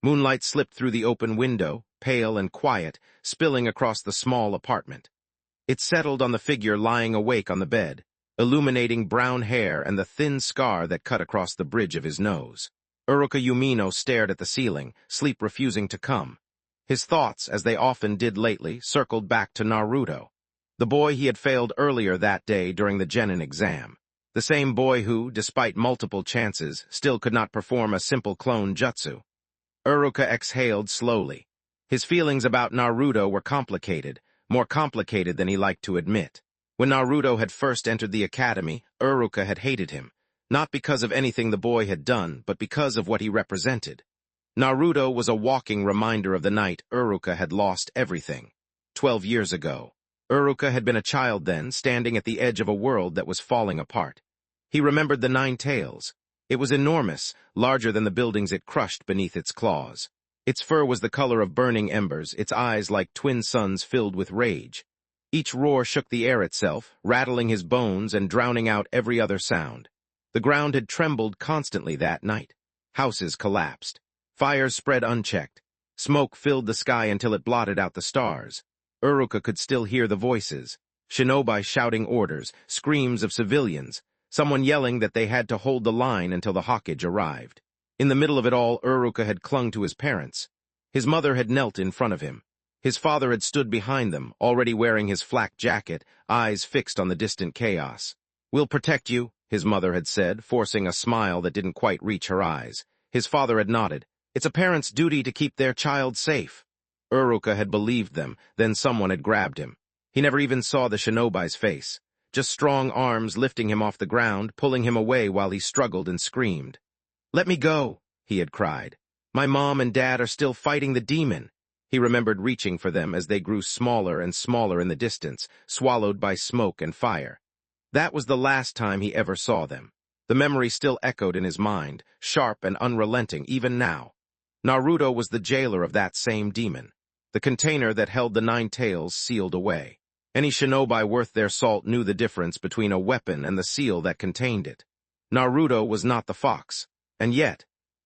Moonlight slipped through the open window, pale and quiet, spilling across the small apartment. It settled on the figure lying awake on the bed, illuminating brown hair and the thin scar that cut across the bridge of his nose. Uruka Yumino stared at the ceiling, sleep refusing to come. His thoughts, as they often did lately, circled back to Naruto, the boy he had failed earlier that day during the genin exam. The same boy who, despite multiple chances, still could not perform a simple clone jutsu. Uruka exhaled slowly. His feelings about Naruto were complicated, more complicated than he liked to admit. When Naruto had first entered the academy, Uruka had hated him, not because of anything the boy had done, but because of what he represented. Naruto was a walking reminder of the night Uruka had lost everything. 12 years ago. Uruka had been a child then, standing at the edge of a world that was falling apart. He remembered the 9 tails. It was enormous, larger than the buildings it crushed beneath its claws. Its fur was the color of burning embers, its eyes like twin suns filled with rage. Each roar shook the air itself, rattling his bones and drowning out every other sound. The ground had trembled constantly that night. Houses collapsed. Fires spread unchecked. Smoke filled the sky until it blotted out the stars. Uruka could still hear the voices. Shinobi shouting orders, screams of civilians, someone yelling that they had to hold the line until the Hokage arrived. In the middle of it all, Uruka had clung to his parents. His mother had knelt in front of him. His father had stood behind them, already wearing his flak jacket, eyes fixed on the distant chaos. "We'll protect you," his mother had said, forcing a smile that didn't quite reach her eyes. His father had nodded. It's a parent's duty to keep their child safe. Uruka had believed them, then someone had grabbed him. He never even saw the shinobi's face. Just strong arms lifting him off the ground, pulling him away while he struggled and screamed. "Let me go," he had cried. "My mom and dad are still fighting the demon." He remembered reaching for them as they grew smaller and smaller in the distance, swallowed by smoke and fire. That was the last time he ever saw them. The memory still echoed in his mind, sharp and unrelenting even now. Naruto was the jailer of that same demon. The container that held the 9 tails sealed away. Any shinobi worth their salt knew the difference between a weapon and the seal that contained it. Naruto was not the fox, and yet,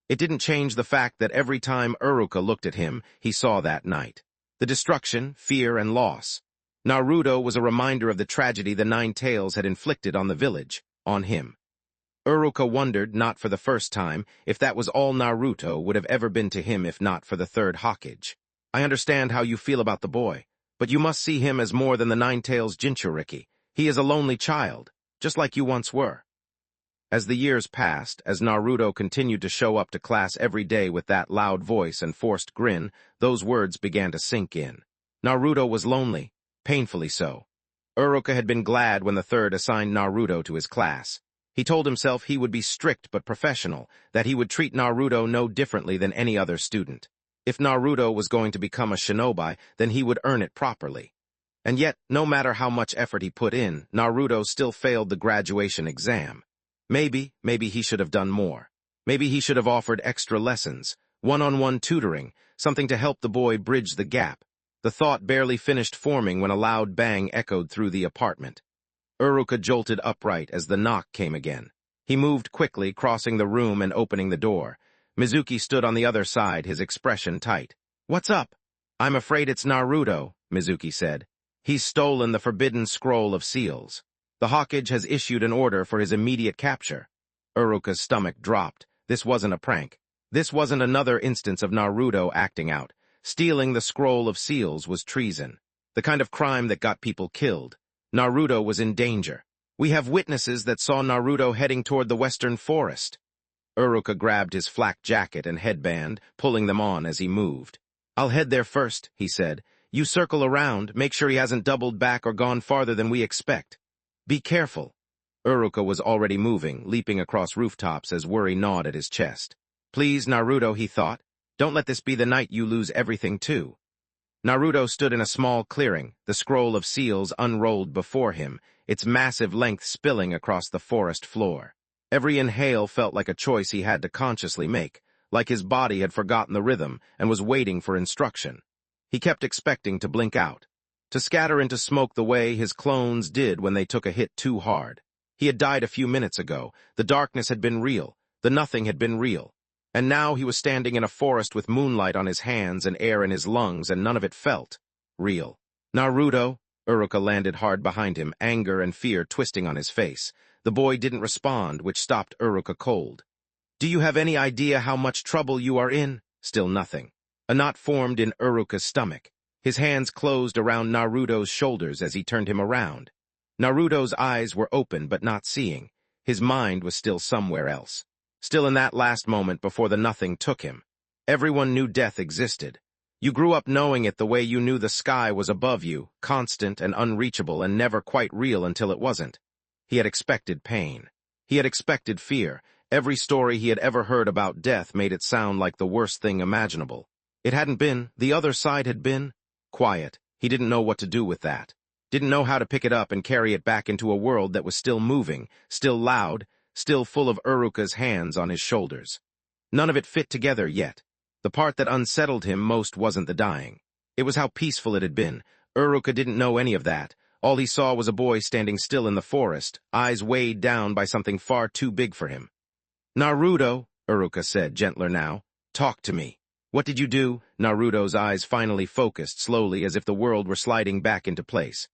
it didn't change the fact that every time Uruka looked at him, he saw that night. The destruction, fear, and loss. Naruto was a reminder of the tragedy the 9 tails had inflicted on the village, on him. Uruka wondered, not for the first time, if that was all Naruto would have ever been to him if not for the 3rd Hokage. "I understand how you feel about the boy, but you must see him as more than the 9 tails Jinchuriki. He is a lonely child, just like you once were." As the years passed, as Naruto continued to show up to class every day with that loud voice and forced grin, those words began to sink in. Naruto was lonely, painfully so. Uruka had been glad when the 3rd assigned Naruto to his class. He told himself he would be strict but professional, that he would treat Naruto no differently than any other student. If Naruto was going to become a shinobi, then he would earn it properly. And yet, no matter how much effort he put in, Naruto still failed the graduation exam. Maybe he should have done more. Maybe he should have offered extra lessons, one-on-one tutoring, something to help the boy bridge the gap. The thought barely finished forming when a loud bang echoed through the apartment. Uruka jolted upright as the knock came again. He moved quickly, crossing the room and opening the door. Mizuki stood on the other side, his expression tight. "What's up?" "I'm afraid it's Naruto," Mizuki said. "He's stolen the forbidden scroll of seals. The Hokage has issued an order for his immediate capture." Uruka's stomach dropped. This wasn't a prank. This wasn't another instance of Naruto acting out. Stealing the scroll of seals was treason, the kind of crime that got people killed. Naruto was in danger. "We have witnesses that saw Naruto heading toward the western forest." Uruka grabbed his flak jacket and headband, pulling them on as he moved. "I'll head there first," he said. "You circle around, make sure he hasn't doubled back or gone farther than we expect. Be careful." Uruka was already moving, leaping across rooftops as worry gnawed at his chest. "Please, Naruto," he thought. "Don't let this be the night you lose everything, too." Naruto stood in a small clearing, the scroll of seals unrolled before him, its massive length spilling across the forest floor. Every inhale felt like a choice he had to consciously make, like his body had forgotten the rhythm and was waiting for instruction. He kept expecting to blink out, to scatter into smoke the way his clones did when they took a hit too hard. He had died a few minutes ago. The darkness had been real. The nothing had been real. And now he was standing in a forest with moonlight on his hands and air in his lungs, and none of it felt real. Naruto, Uruka landed hard behind him, anger and fear twisting on his face. The boy didn't respond, which stopped Uruka cold. Do you have any idea how much trouble you are in? Still nothing. A knot formed in Uruka's stomach. His hands closed around Naruto's shoulders as he turned him around. Naruto's eyes were open but not seeing. His mind was still somewhere else. Still in that last moment before the nothing took him. Everyone knew death existed. You grew up knowing it the way you knew the sky was above you, constant and unreachable and never quite real until it wasn't. He had expected pain. He had expected fear. Every story he had ever heard about death made it sound like the worst thing imaginable. It hadn't been. The other side had been quiet. He didn't know what to do with that. Didn't know how to pick it up and carry it back into a world that was still moving, still loud, still full of Uruka's hands on his shoulders. None of it fit together yet. The part that unsettled him most wasn't the dying. It was how peaceful it had been. Uruka didn't know any of that. All he saw was a boy standing still in the forest, eyes weighed down by something far too big for him. Naruto, Uruka said, gentler now. Talk to me. What did you do? Naruto's eyes finally focused slowly as if the world were sliding back into place.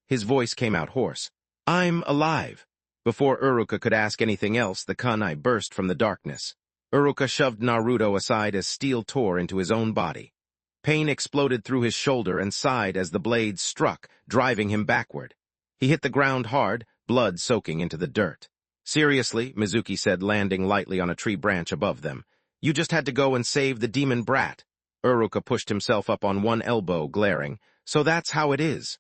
His voice came out hoarse. I'm alive. Before Uruka could ask anything else, the kunai burst from the darkness. Uruka shoved Naruto aside as steel tore into his own body. Pain exploded through his shoulder and sighed as the blades struck, driving him backward. He hit the ground hard, blood soaking into the dirt. Seriously, Mizuki said, landing lightly on a tree branch above them. You just had to go and save the demon brat. Uruka pushed himself up on one elbow, glaring. So that's how it is.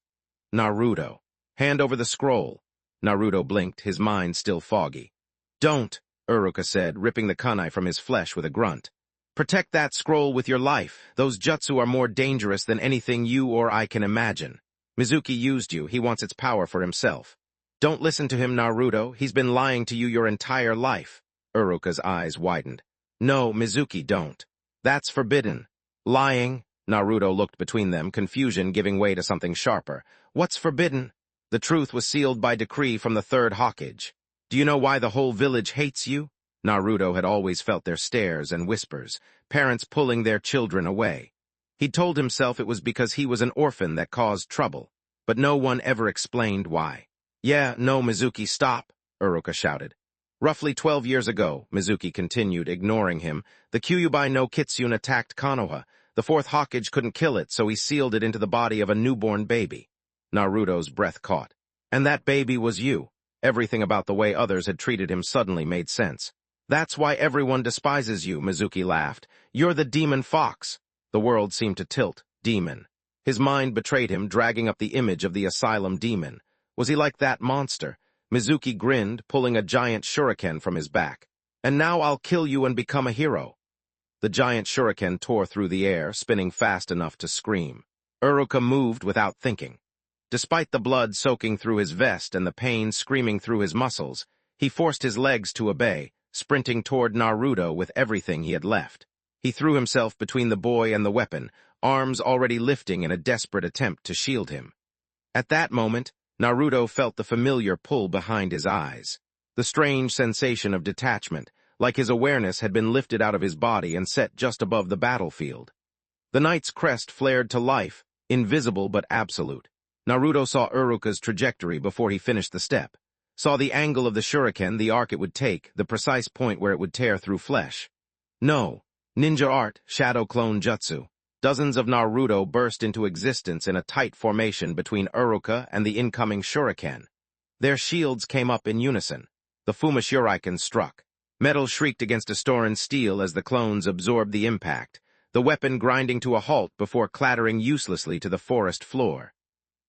Naruto. Hand over the scroll. Naruto blinked, his mind still foggy. Don't, Uruka said, ripping the kunai from his flesh with a grunt. Protect that scroll with your life. Those jutsu are more dangerous than anything you or I can imagine. Mizuki used you. He wants its power for himself. Don't listen to him, Naruto. He's been lying to you your entire life. Uruka's eyes widened. No, Mizuki, don't. That's forbidden. Lying? Naruto looked between them, confusion giving way to something sharper. What's forbidden? The truth was sealed by decree from the third Hokage. Do you know why the whole village hates you? Naruto had always felt their stares and whispers, parents pulling their children away. He'd told himself it was because he was an orphan that caused trouble, but no one ever explained why. Yeah, no, Mizuki, stop, Uruka shouted. Roughly 12 years ago, Mizuki continued, ignoring him, the Kyuubi no Kitsune attacked Konoha. The fourth Hokage couldn't kill it, so he sealed it into the body of a newborn baby. Naruto's breath caught. And that baby was you. Everything about the way others had treated him suddenly made sense. That's why everyone despises you, Mizuki laughed. You're the demon fox. The world seemed to tilt. Demon. His mind betrayed him, dragging up the image of the asylum demon. Was he like that monster? Mizuki grinned, pulling a giant shuriken from his back. And now I'll kill you and become a hero. The giant shuriken tore through the air, spinning fast enough to scream. Uruka moved without thinking. Despite the blood soaking through his vest and the pain screaming through his muscles, he forced his legs to obey, sprinting toward Naruto with everything he had left. He threw himself between the boy and the weapon, arms already lifting in a desperate attempt to shield him. At that moment, Naruto felt the familiar pull behind his eyes. The strange sensation of detachment, like his awareness had been lifted out of his body and set just above the battlefield. The knight's crest flared to life, invisible but absolute. Naruto saw Uruka's trajectory before he finished the step, saw the angle of the shuriken, the arc it would take, the precise point where it would tear through flesh. No. Ninja art, shadow clone jutsu. Dozens of Naruto burst into existence in a tight formation between Uruka and the incoming shuriken. Their shields came up in unison. The Fuma shuriken struck. Metal shrieked against a Storin steel as the clones absorbed the impact, the weapon grinding to a halt before clattering uselessly to the forest floor.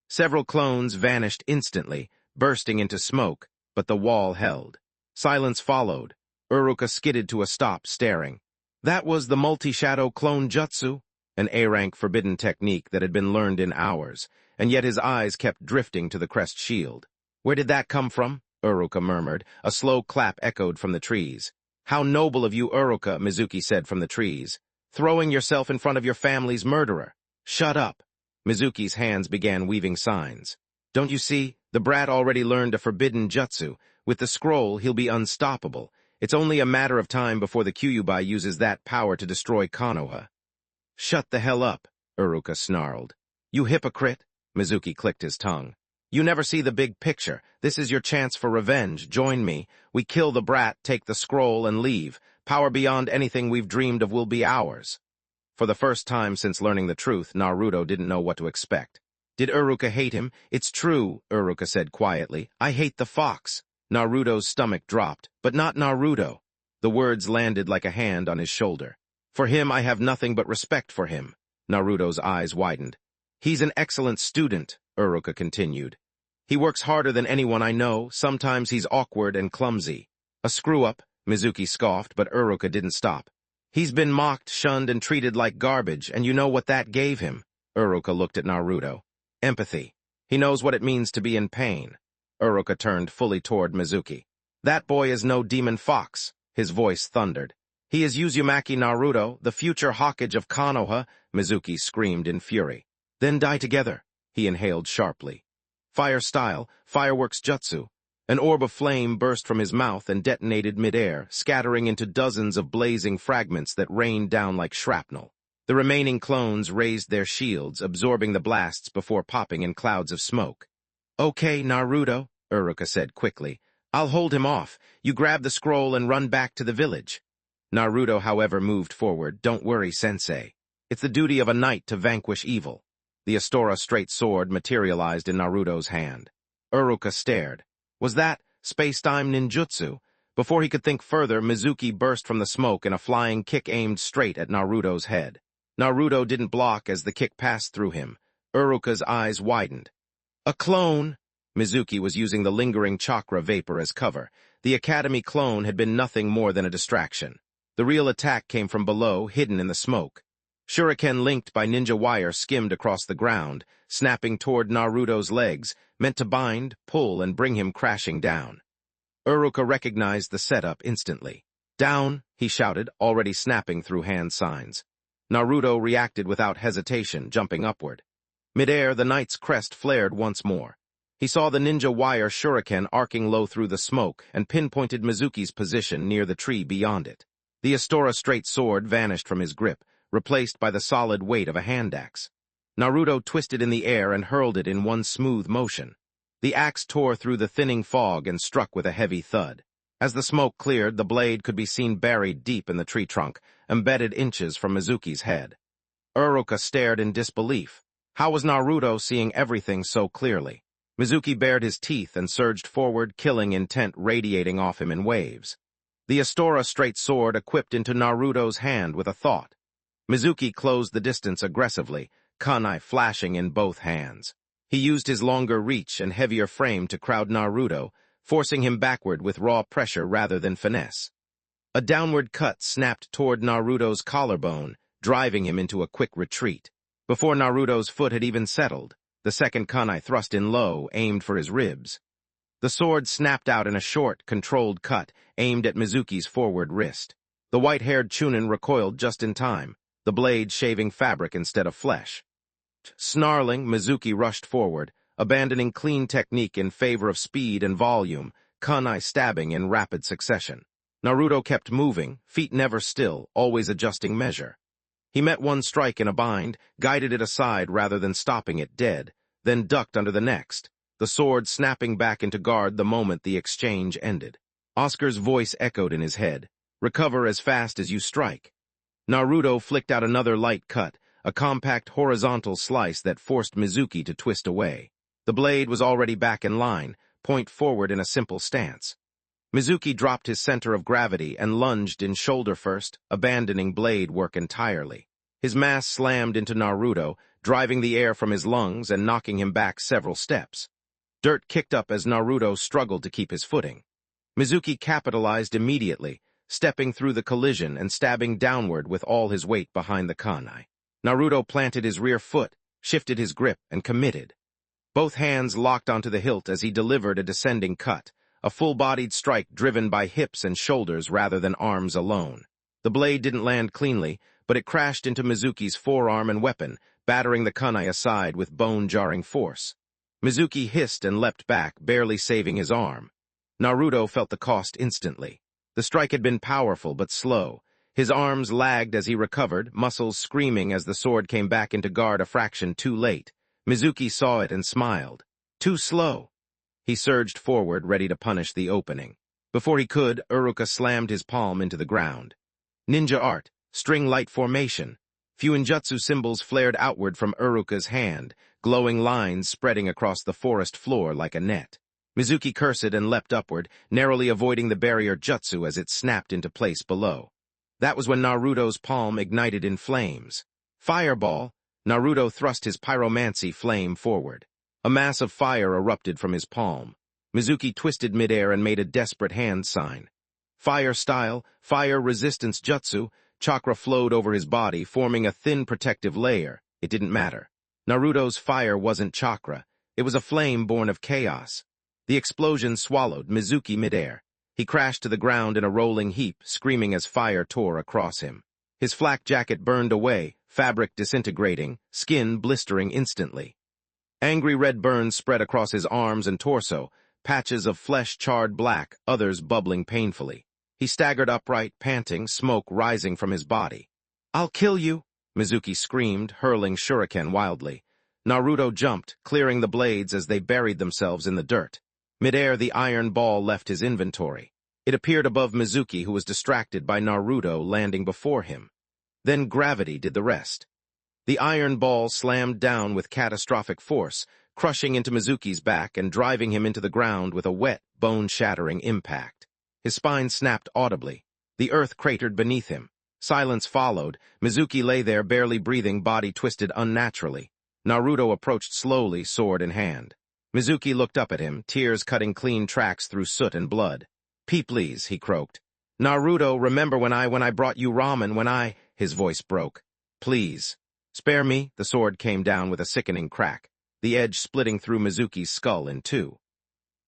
Several clones vanished instantly, bursting into smoke, but the wall held. Silence followed. Uruka skidded to a stop, staring. That was the multi-shadow clone jutsu, an A-rank forbidden technique that had been learned in hours, and yet his eyes kept drifting to the crest shield. Where did that come from? Uruka murmured. A slow clap echoed from the trees. How noble of you, Uruka, Mizuki said from the trees. Throwing yourself in front of your family's murderer. Shut up. Mizuki's hands began weaving signs. Don't you see? The brat already learned a forbidden jutsu. With the scroll, he'll be unstoppable. It's only a matter of time before the Kyuubi uses that power to destroy Konoha. Shut the hell up, Uruka snarled. You hypocrite, Mizuki clicked his tongue. You never see the big picture. This is your chance for revenge. Join me. We kill the brat, take the scroll, and leave. Power beyond anything we've dreamed of will be ours. For the first time since learning the truth, Naruto didn't know what to expect. Did Uruka hate him? It's true, Uruka said quietly. I hate the fox. Naruto's stomach dropped, but not Naruto. The words landed like a hand on his shoulder. For him, I have nothing but respect for him. Naruto's eyes widened. He's an excellent student, Uruka continued. He works harder than anyone I know. Sometimes he's awkward and clumsy. A screw-up, Mizuki scoffed, but Uruka didn't stop. He's been mocked, shunned, and treated like garbage, and you know what that gave him. Uruka looked at Naruto. Empathy. He knows what it means to be in pain. Uruka turned fully toward Mizuki. That boy is no demon fox, his voice thundered. He is Uzumaki Naruto, the future Hokage of Konoha, Mizuki screamed in fury. Then die together, he inhaled sharply. Fire style, fireworks jutsu. An orb of flame burst from his mouth and detonated midair, scattering into dozens of blazing fragments that rained down like shrapnel. The remaining clones raised their shields, absorbing the blasts before popping in clouds of smoke. Okay, Naruto, Uruka said quickly. I'll hold him off. You grab the scroll and run back to the village. Naruto, however, moved forward. Don't worry, sensei. It's the duty of a knight to vanquish evil. The Astora straight sword materialized in Naruto's hand. Uruka stared. Was that space-time ninjutsu? Before he could think further, Mizuki burst from the smoke in a flying kick aimed straight at Naruto's head. Naruto didn't block as the kick passed through him. Uruka's eyes widened. A clone! Mizuki was using the lingering chakra vapor as cover. The Academy clone had been nothing more than a distraction. The real attack came from below, hidden in the smoke. Shuriken linked by ninja wire skimmed across the ground, snapping toward Naruto's legs, meant to bind, pull, and bring him crashing down. Uruka recognized the setup instantly. Down, he shouted, already snapping through hand signs. Naruto reacted without hesitation, jumping upward. Midair, the knight's crest flared once more. He saw the ninja wire shuriken arcing low through the smoke and pinpointed Mizuki's position near the tree beyond it. The Astora straight sword vanished from his grip, replaced by the solid weight of a hand axe. Naruto twisted in the air and hurled it in one smooth motion. The axe tore through the thinning fog and struck with a heavy thud. As the smoke cleared, the blade could be seen buried deep in the tree trunk, embedded inches from Mizuki's head. Uruka stared in disbelief. How was Naruto seeing everything so clearly? Mizuki bared his teeth and surged forward, killing intent radiating off him in waves. The Astora straight sword equipped into Naruto's hand with a thought. Mizuki closed the distance aggressively, kunai flashing in both hands. He used his longer reach and heavier frame to crowd Naruto, forcing him backward with raw pressure rather than finesse. A downward cut snapped toward Naruto's collarbone, driving him into a quick retreat. Before Naruto's foot had even settled, the second kunai thrust in low, aimed for his ribs. The sword snapped out in a short, controlled cut, aimed at Mizuki's forward wrist. The white-haired Chunin recoiled just in time, the blade shaving fabric instead of flesh. Snarling, Mizuki rushed forward, abandoning clean technique in favor of speed and volume, kunai stabbing in rapid succession. Naruto kept moving, feet never still, always adjusting measure. He met one strike in a bind, guided it aside rather than stopping it dead, then ducked under the next, the sword snapping back into guard the moment the exchange ended. Oscar's voice echoed in his head. Recover as fast as you strike. Naruto flicked out another light cut, a compact horizontal slice that forced Mizuki to twist away. The blade was already back in line, point forward in a simple stance. Mizuki dropped his center of gravity and lunged in shoulder first, abandoning blade work entirely. His mass slammed into Naruto, driving the air from his lungs and knocking him back several steps. Dirt kicked up as Naruto struggled to keep his footing. Mizuki capitalized immediately, stepping through the collision and stabbing downward with all his weight behind the kunai. Naruto planted his rear foot, shifted his grip, and committed. Both hands locked onto the hilt as he delivered a descending cut, a full-bodied strike driven by hips and shoulders rather than arms alone. The blade didn't land cleanly, but it crashed into Mizuki's forearm and weapon, battering the kunai aside with bone-jarring force. Mizuki hissed and leapt back, barely saving his arm. Naruto felt the cost instantly. The strike had been powerful but slow. His arms lagged as he recovered, muscles screaming as the sword came back into guard a fraction too late. Mizuki saw it and smiled. Too slow. He surged forward, ready to punish the opening. Before he could, Uruka slammed his palm into the ground. Ninja art, string light formation. Fuinjutsu symbols flared outward from Uruka's hand, glowing lines spreading across the forest floor like a net. Mizuki cursed and leapt upward, narrowly avoiding the barrier jutsu as it snapped into place below. That was when Naruto's palm ignited in flames. Fireball! Naruto thrust his pyromancy flame forward. A mass of fire erupted from his palm. Mizuki twisted midair and made a desperate hand sign. Fire style, fire resistance jutsu, chakra flowed over his body, forming a thin protective layer. It didn't matter. Naruto's fire wasn't chakra. It was a flame born of chaos. The explosion swallowed Mizuki midair. He crashed to the ground in a rolling heap, screaming as fire tore across him. His flak jacket burned away, fabric disintegrating, skin blistering instantly. Angry red burns spread across his arms and torso, patches of flesh charred black, others bubbling painfully. He staggered upright, panting, smoke rising from his body. "I'll kill you!" Mizuki screamed, hurling shuriken wildly. Naruto jumped, clearing the blades as they buried themselves in the dirt. Midair, the iron ball left his inventory. It appeared above Mizuki, who was distracted by Naruto landing before him. Then gravity did the rest. The iron ball slammed down with catastrophic force, crushing into Mizuki's back and driving him into the ground with a wet, bone-shattering impact. His spine snapped audibly. The earth cratered beneath him. Silence followed. Mizuki lay there, barely breathing, body twisted unnaturally. Naruto approached slowly, sword in hand. Mizuki looked up at him, tears cutting clean tracks through soot and blood. "Please," he croaked. "Naruto, remember when I brought you ramen, His voice broke. "Please. Spare me." The sword came down with a sickening crack, the edge splitting through Mizuki's skull in two.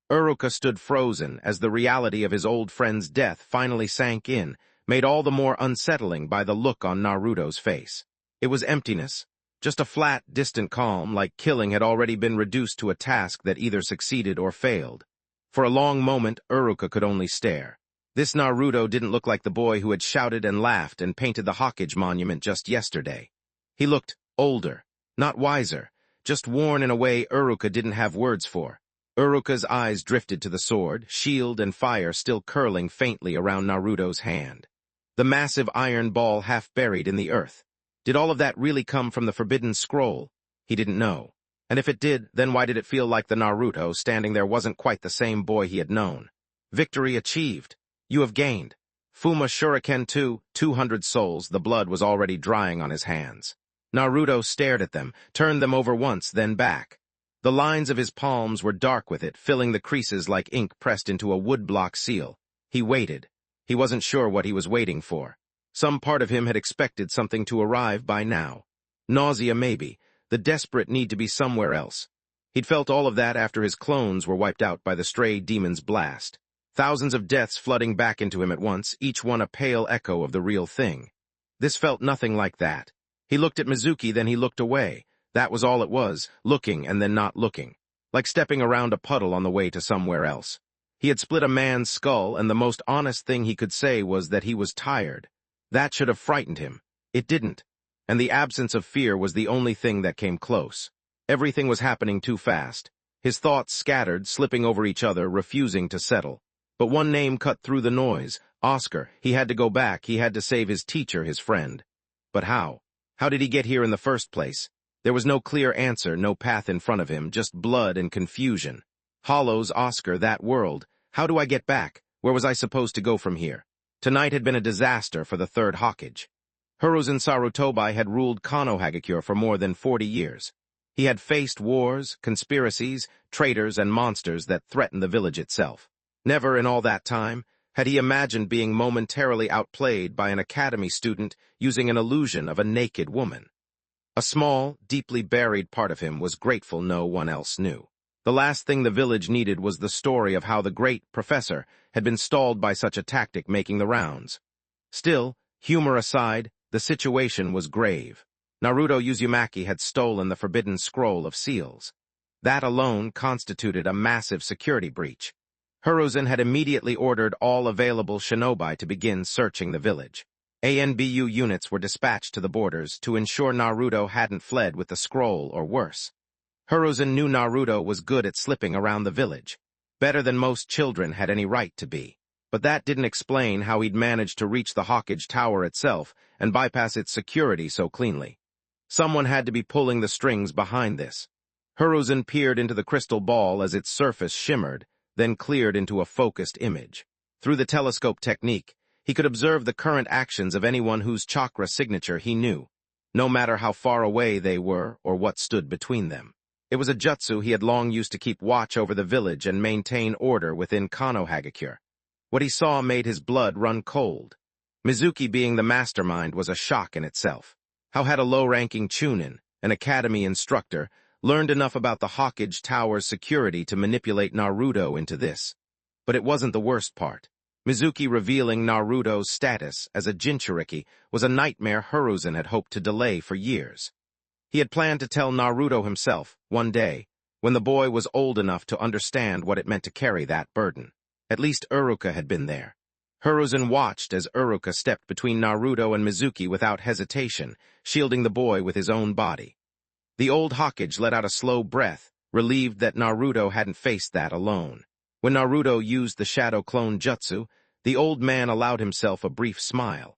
Uruka stood frozen as the reality of his old friend's death finally sank in, made all the more unsettling by the look on Naruto's face. It was emptiness, just a flat, distant calm, like killing had already been reduced to a task that either succeeded or failed. For a long moment, Uruka could only stare. This Naruto didn't look like the boy who had shouted and laughed and painted the Hokage monument just yesterday. He looked older, not wiser, just worn in a way Uruka didn't have words for. Uruka's eyes drifted to the sword, shield and fire still curling faintly around Naruto's hand. The massive iron ball half buried in the earth. Did all of that really come from the forbidden scroll? He didn't know. And if it did, then why did it feel like the Naruto standing there wasn't quite the same boy he had known? Victory achieved. You have gained. Fuma Shuriken 200 souls, the blood was already drying on his hands. Naruto stared at them, turned them over once, then back. The lines of his palms were dark with it, filling the creases like ink pressed into a woodblock seal. He waited. He wasn't sure what he was waiting for. Some part of him had expected something to arrive by now. Nausea maybe, the desperate need to be somewhere else. He'd felt all of that after his clones were wiped out by the stray demon's blast. Thousands of deaths flooding back into him at once, each one a pale echo of the real thing. This felt nothing like that. He looked at Mizuki, then he looked away. That was all it was, looking and then not looking. Like stepping around a puddle on the way to somewhere else. He had split a man's skull, and the most honest thing he could say was that he was tired. That should have frightened him. It didn't. And the absence of fear was the only thing that came close. Everything was happening too fast. His thoughts scattered, slipping over each other, refusing to settle. But one name cut through the noise. Oscar. He had to go back. He had to save his teacher, his friend. But how? How did he get here in the first place? There was no clear answer, no path in front of him, just blood and confusion. Hollows, Oscar, that world. How do I get back? Where was I supposed to go from here? Tonight had been a disaster for the third Hokage. Hiruzen Sarutobi had ruled Konohagakure for more than 40 years. He had faced wars, conspiracies, traitors, and monsters that threatened the village itself. Never in all that time had he imagined being momentarily outplayed by an academy student using an illusion of a naked woman. A small, deeply buried part of him was grateful no one else knew. The last thing the village needed was the story of how the great professor had been stalled by such a tactic making the rounds. Still, humor aside, the situation was grave. Naruto Uzumaki had stolen the forbidden scroll of seals. That alone constituted a massive security breach. Hiruzen had immediately ordered all available shinobi to begin searching the village. ANBU units were dispatched to the borders to ensure Naruto hadn't fled with the scroll or worse. Hiruzen knew Naruto was good at slipping around the village, better than most children had any right to be. But that didn't explain how he'd managed to reach the Hawkage Tower itself and bypass its security so cleanly. Someone had to be pulling the strings behind this. Hiruzen peered into the crystal ball as its surface shimmered, then cleared into a focused image. Through the telescope technique, he could observe the current actions of anyone whose chakra signature he knew, no matter how far away they were or what stood between them. It was a jutsu he had long used to keep watch over the village and maintain order within Konohagakure. What he saw made his blood run cold. Mizuki being the mastermind was a shock in itself. How had a low-ranking chunin, an academy instructor, learned enough about the Hawkage Tower's security to manipulate Naruto into this? But it wasn't the worst part. Mizuki revealing Naruto's status as a Jinchuriki was a nightmare Hiruzen had hoped to delay for years. He had planned to tell Naruto himself, one day, when the boy was old enough to understand what it meant to carry that burden. At least Uruka had been there. Hiruzen watched as Uruka stepped between Naruto and Mizuki without hesitation, shielding the boy with his own body. The old Hokage let out a slow breath, relieved that Naruto hadn't faced that alone. When Naruto used the Shadow Clone Jutsu, the old man allowed himself a brief smile.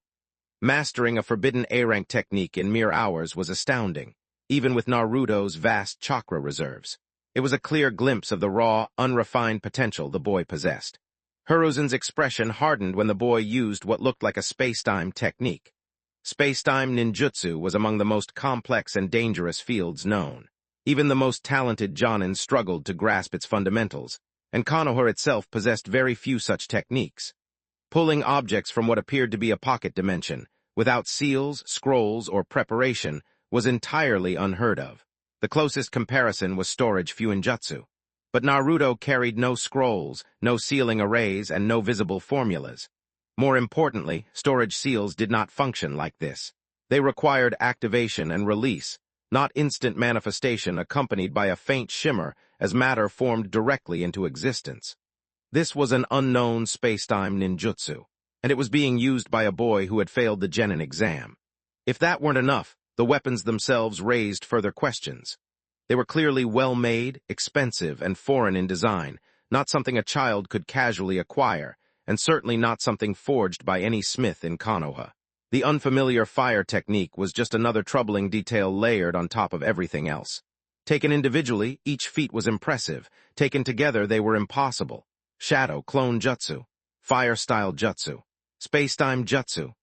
Mastering a forbidden A-rank technique in mere hours was astounding, even with Naruto's vast chakra reserves. It was a clear glimpse of the raw, unrefined potential the boy possessed. Hiruzen's expression hardened when the boy used what looked like a space-time technique. Space-time ninjutsu was among the most complex and dangerous fields known. Even the most talented Jonin struggled to grasp its fundamentals, and Konoha itself possessed very few such techniques. Pulling objects from what appeared to be a pocket dimension, without seals, scrolls, or preparation, was entirely unheard of. The closest comparison was storage fuinjutsu. But Naruto carried no scrolls, no sealing arrays, and no visible formulas. More importantly, storage seals did not function like this. They required activation and release, not instant manifestation accompanied by a faint shimmer as matter formed directly into existence. This was an unknown space-time ninjutsu, and it was being used by a boy who had failed the genin exam. If that weren't enough, the weapons themselves raised further questions. They were clearly well-made, expensive, and foreign in design, not something a child could casually acquire, and certainly not something forged by any smith in Konoha. The unfamiliar fire technique was just another troubling detail layered on top of everything else. Taken individually, each feat was impressive. Taken together, they were impossible. Shadow, clone jutsu, fire-style jutsu, space-time jutsu.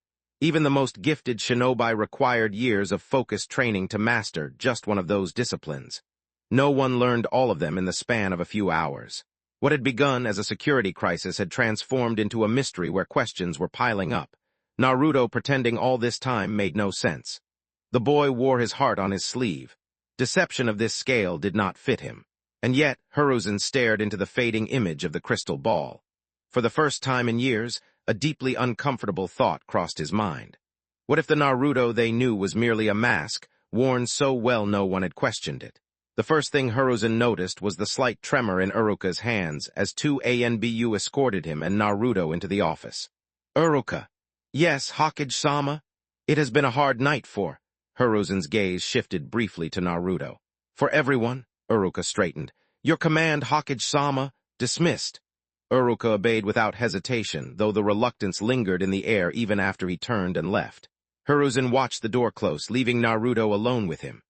Even the most gifted shinobi required years of focused training to master just one of those disciplines. No one learned all of them in the span of a few hours. What had begun as a security crisis had transformed into a mystery where questions were piling up. Naruto pretending all this time made no sense. The boy wore his heart on his sleeve. Deception of this scale did not fit him. And yet, Hiruzen stared into the fading image of the crystal ball. For the first time in years, a deeply uncomfortable thought crossed his mind. What if the Naruto they knew was merely a mask, worn so well no one had questioned it? The first thing Hiruzen noticed was the slight tremor in Uruka's hands as two ANBU escorted him and Naruto into the office. Uruka. Yes, Hokage-sama. It has been a hard night for... Hiruzen's gaze shifted briefly to Naruto. For everyone, Uruka straightened. Your command, Hokage-sama, dismissed. Uruka obeyed without hesitation, though the reluctance lingered in the air even after he turned and left. Hiruzen watched the door close, leaving Naruto alone with him.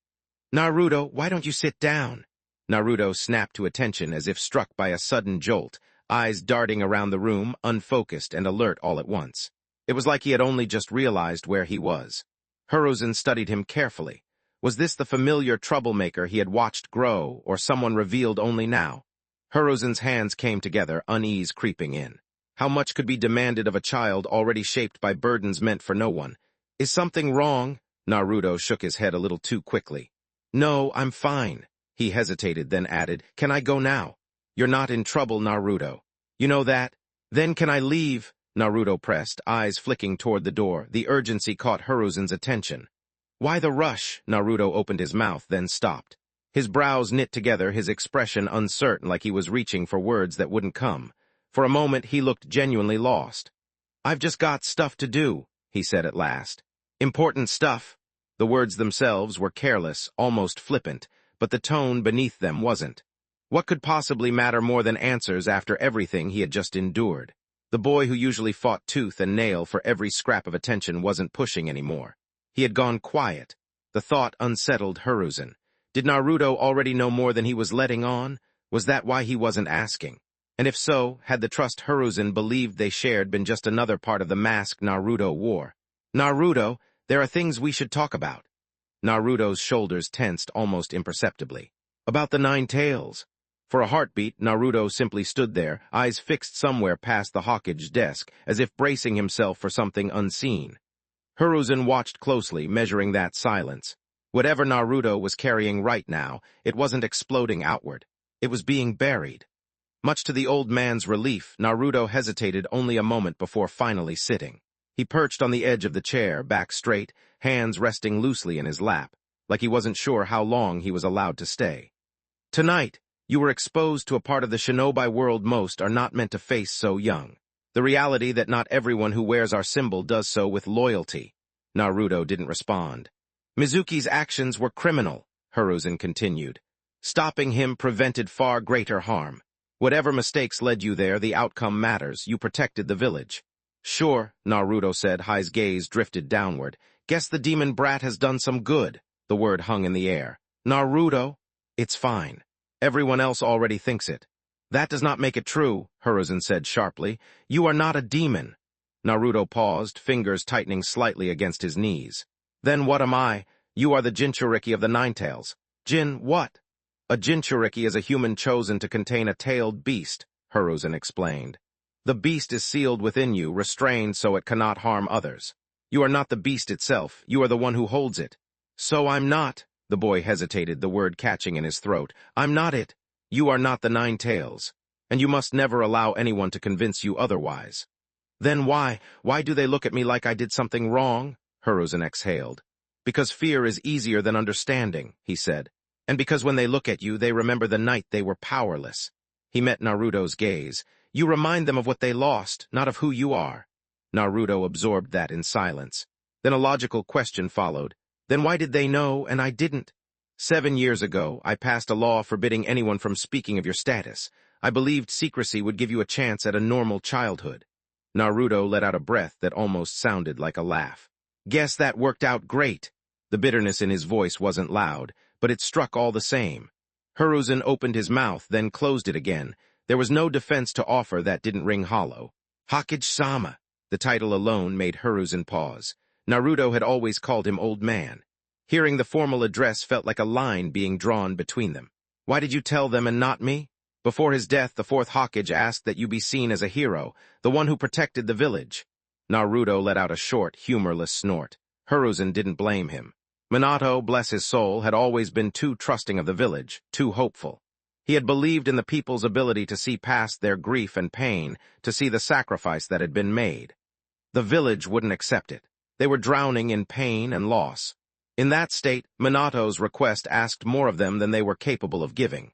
Naruto, why don't you sit down? Naruto snapped to attention as if struck by a sudden jolt, eyes darting around the room, unfocused and alert all at once. It was like he had only just realized where he was. Hiruzen studied him carefully. Was this the familiar troublemaker he had watched grow, or someone revealed only now? Hiruzen's hands came together, unease creeping in. How much could be demanded of a child already shaped by burdens meant for no one? Is something wrong? Naruto shook his head a little too quickly. No, I'm fine. He hesitated, then added, Can I go now? You're not in trouble, Naruto. You know that? Then can I leave? Naruto pressed, eyes flicking toward the door. The urgency caught Hiruzen's attention. Why the rush? Naruto opened his mouth, then stopped. His brows knit together, his expression uncertain, like he was reaching for words that wouldn't come. For a moment, he looked genuinely lost. "I've just got stuff to do," he said at last. "Important stuff." The words themselves were careless, almost flippant, but the tone beneath them wasn't. What could possibly matter more than answers after everything he had just endured? The boy who usually fought tooth and nail for every scrap of attention wasn't pushing anymore. He had gone quiet. The thought unsettled Hiruzen. Did Naruto already know more than he was letting on? Was that why he wasn't asking? And if so, had the trust Hiruzen believed they shared been just another part of the mask Naruto wore? "Naruto, there are things we should talk about." Naruto's shoulders tensed almost imperceptibly. "About the Nine Tails." For a heartbeat, Naruto simply stood there, eyes fixed somewhere past the Hokage desk, as if bracing himself for something unseen. Hiruzen watched closely, measuring that silence. Whatever Naruto was carrying right now, it wasn't exploding outward. It was being buried. Much to the old man's relief, Naruto hesitated only a moment before finally sitting. He perched on the edge of the chair, back straight, hands resting loosely in his lap, like he wasn't sure how long he was allowed to stay. "Tonight, you were exposed to a part of the shinobi world most are not meant to face so young. The reality that not everyone who wears our symbol does so with loyalty." Naruto didn't respond. "Mizuki's actions were criminal," Hiruzen continued. "Stopping him prevented far greater harm. Whatever mistakes led you there, the outcome matters. You protected the village." "Sure," Naruto said, his gaze drifted downward. "Guess the demon brat has done some good." The word hung in the air. "Naruto?" "It's fine. Everyone else already thinks it." "That does not make it true," Hiruzen said sharply. "You are not a demon." Naruto paused, fingers tightening slightly against his knees. "Then what am I? You are the Jinchuriki of the Ninetales." "Jin what?" "A Jinchuriki is a human chosen to contain a tailed beast," Hiruzen explained. "The beast is sealed within you, restrained so it cannot harm others. You are not the beast itself, you are the one who holds it." "So I'm not," the boy hesitated, the word catching in his throat. "I'm not it. You are not the Nine Tails, and you must never allow anyone to convince you otherwise." "Then why do they look at me like I did something wrong?" Hiruzen exhaled. "Because fear is easier than understanding," he said. "And because when they look at you, they remember the night they were powerless." He met Naruto's gaze. "You remind them of what they lost, not of who you are." Naruto absorbed that in silence. Then a logical question followed. "Then why did they know and I didn't?" 7 years ago, I passed a law forbidding anyone from speaking of your status. I believed secrecy would give you a chance at a normal childhood." Naruto let out a breath that almost sounded like a laugh. "Guess that worked out great." The bitterness in his voice wasn't loud, but it struck all the same. Hiruzen opened his mouth, then closed it again. There was no defense to offer that didn't ring hollow. "Hokage-sama." The title alone made Hiruzen pause. Naruto had always called him Old Man. Hearing the formal address felt like a line being drawn between them. "Why did you tell them and not me?" "Before his death, the fourth Hokage asked that you be seen as a hero, the one who protected the village." Naruto let out a short, humorless snort. Hiruzen didn't blame him. Minato, bless his soul, had always been too trusting of the village, too hopeful. He had believed in the people's ability to see past their grief and pain, to see the sacrifice that had been made. The village wouldn't accept it. They were drowning in pain and loss. In that state, Minato's request asked more of them than they were capable of giving.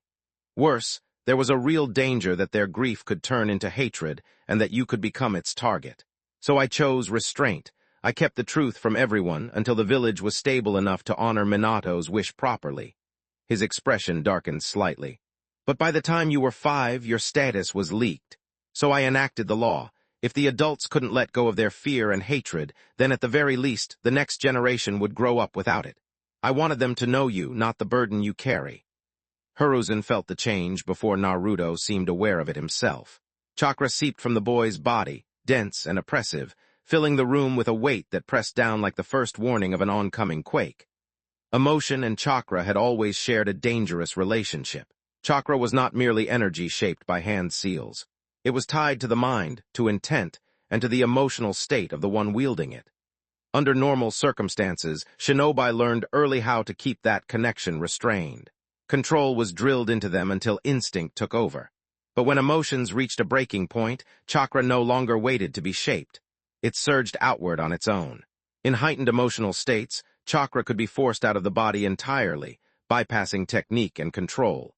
Worse, there was a real danger that their grief could turn into hatred and that you could become its target. So I chose restraint. I kept the truth from everyone until the village was stable enough to honor Minato's wish properly. His expression darkened slightly. "But by the time you were 5, your status was leaked. So I enacted the law. If the adults couldn't let go of their fear and hatred, then at the very least, the next generation would grow up without it. I wanted them to know you, not the burden you carry." Hiruzen felt the change before Naruto seemed aware of it himself. Chakra seeped from the boy's body, dense and oppressive, filling the room with a weight that pressed down like the first warning of an oncoming quake. Emotion and chakra had always shared a dangerous relationship. Chakra was not merely energy shaped by hand seals. It was tied to the mind, to intent, and to the emotional state of the one wielding it. Under normal circumstances, shinobi learned early how to keep that connection restrained. Control was drilled into them until instinct took over. But when emotions reached a breaking point, chakra no longer waited to be shaped. It surged outward on its own. In heightened emotional states, chakra could be forced out of the body entirely, bypassing technique and control.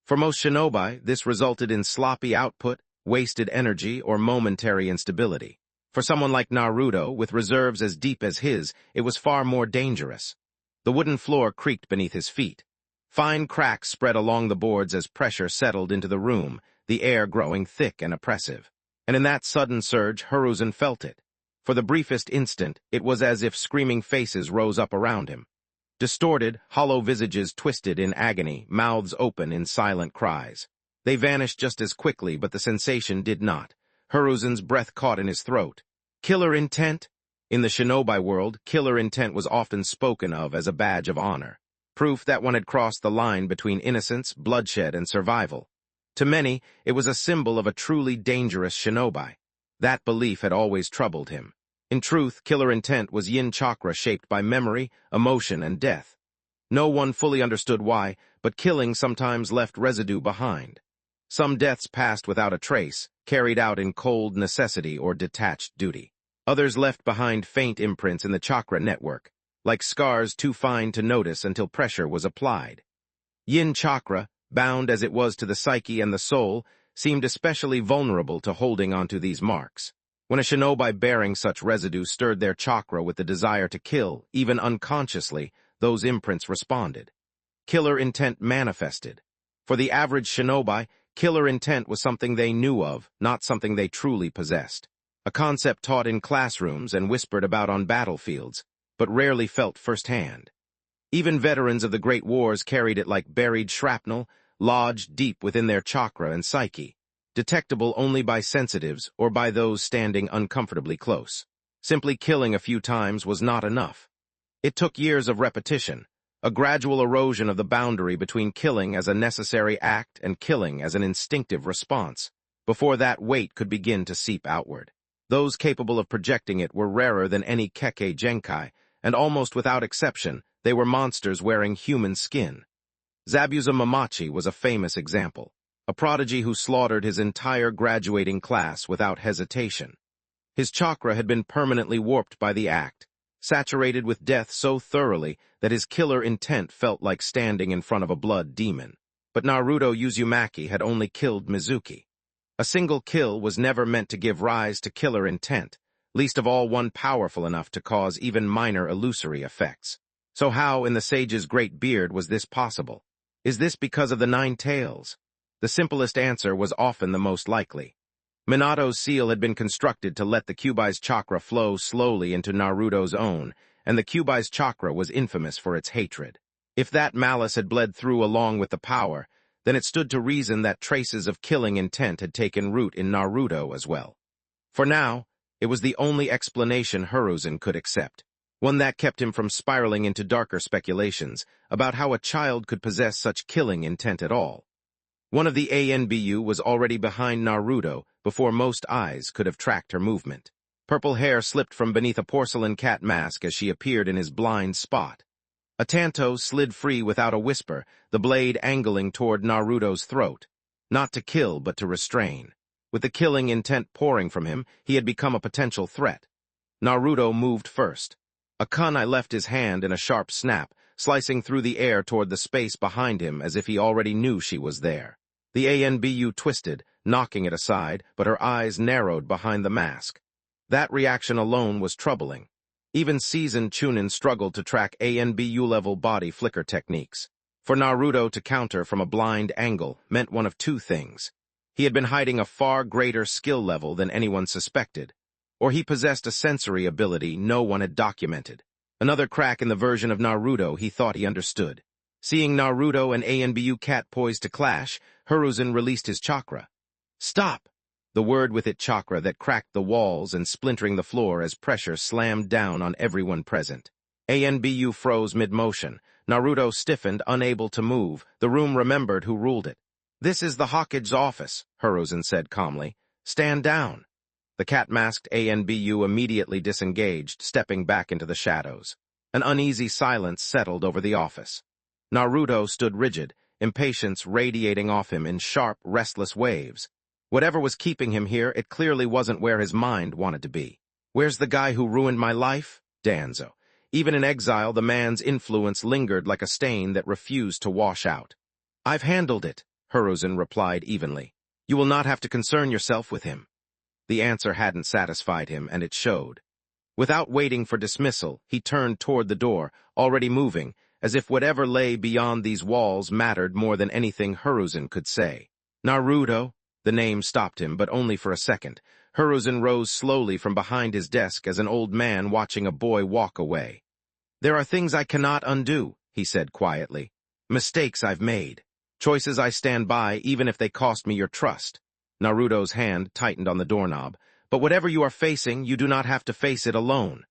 For most shinobi, this resulted in sloppy output, wasted energy, or momentary instability. For someone like Naruto, with reserves as deep as his, it was far more dangerous. The wooden floor creaked beneath his feet. Fine cracks spread along the boards as pressure settled into the room, the air growing thick and oppressive. And in that sudden surge, Hiruzen felt it. For the briefest instant, it was as if screaming faces rose up around him. Distorted, hollow visages twisted in agony, mouths open in silent cries. They vanished just as quickly, but the sensation did not. Hiruzen's breath caught in his throat. Killer intent? In the shinobi world, killer intent was often spoken of as a badge of honor. Proof that one had crossed the line between innocence, bloodshed, and survival. To many, it was a symbol of a truly dangerous shinobi. That belief had always troubled him. In truth, killer intent was yin chakra shaped by memory, emotion, and death. No one fully understood why, but killing sometimes left residue behind. Some deaths passed without a trace, carried out in cold necessity or detached duty. Others left behind faint imprints in the chakra network, like scars too fine to notice until pressure was applied. Yin chakra, bound as it was to the psyche and the soul, seemed especially vulnerable to holding onto these marks. When a shinobi bearing such residue stirred their chakra with the desire to kill, even unconsciously, those imprints responded. Killer intent manifested. For the average shinobi, killer intent was something they knew of, not something they truly possessed. A concept taught in classrooms and whispered about on battlefields, but rarely felt firsthand. Even veterans of the Great Wars carried it like buried shrapnel, lodged deep within their chakra and psyche, detectable only by sensitives or by those standing uncomfortably close. Simply killing a few times was not enough. It took years of repetition, a gradual erosion of the boundary between killing as a necessary act and killing as an instinctive response, before that weight could begin to seep outward. Those capable of projecting it were rarer than any Kekkei Genkai, and almost without exception, they were monsters wearing human skin. Zabuza Mamachi was a famous example, a prodigy who slaughtered his entire graduating class without hesitation. His chakra had been permanently warped by the act, saturated with death so thoroughly that his killer intent felt like standing in front of a blood demon. But Naruto Uzumaki had only killed Mizuki. A single kill was never meant to give rise to killer intent, least of all one powerful enough to cause even minor illusory effects. So how, in the sage's great beard, was this possible? Is this because of the 9 tails? The simplest answer was often the most likely. Minato's seal had been constructed to let the Kyuubi's chakra flow slowly into Naruto's own, and the Kyuubi's chakra was infamous for its hatred. If that malice had bled through along with the power, then it stood to reason that traces of killing intent had taken root in Naruto as well. For now, it was the only explanation Hiruzen could accept, one that kept him from spiraling into darker speculations about how a child could possess such killing intent at all. One of the ANBU was already behind Naruto before most eyes could have tracked her movement. Purple hair slipped from beneath a porcelain cat mask as she appeared in his blind spot. A tanto slid free without a whisper, the blade angling toward Naruto's throat. Not to kill, but to restrain. With the killing intent pouring from him, he had become a potential threat. Naruto moved first. A kunai left his hand in a sharp snap, slicing through the air toward the space behind him as if he already knew she was there. The ANBU twisted, knocking it aside, but her eyes narrowed behind the mask. That reaction alone was troubling. Even seasoned Chunin struggled to track ANBU-level body flicker techniques. For Naruto to counter from a blind angle meant one of two things. He had been hiding a far greater skill level than anyone suspected, or he possessed a sensory ability no one had documented. Another crack in the version of Naruto he thought he understood. Seeing Naruto and ANBU cat poised to clash, Hiruzen released his chakra. Stop! The word with it chakra that cracked the walls and splintering the floor as pressure slammed down on everyone present. ANBU froze mid-motion. Naruto stiffened, unable to move. The room remembered who ruled it. This is the Hokage's office, Hiruzen said calmly. Stand down. The cat-masked ANBU immediately disengaged, stepping back into the shadows. An uneasy silence settled over the office. Naruto stood rigid, impatience radiating off him in sharp, restless waves. Whatever was keeping him here, it clearly wasn't where his mind wanted to be. Where's the guy who ruined my life? Danzo. Even in exile, the man's influence lingered like a stain that refused to wash out. I've handled it, Hiruzen replied evenly. You will not have to concern yourself with him. The answer hadn't satisfied him, and it showed. Without waiting for dismissal, he turned toward the door, already moving, as if whatever lay beyond these walls mattered more than anything Hiruzen could say. Naruto? The name stopped him, but only for a second. Hiruzen rose slowly from behind his desk as an old man watching a boy walk away. There are things I cannot undo, he said quietly. Mistakes I've made. Choices I stand by even if they cost me your trust. Naruto's hand tightened on the doorknob. But whatever you are facing, you do not have to face it alone.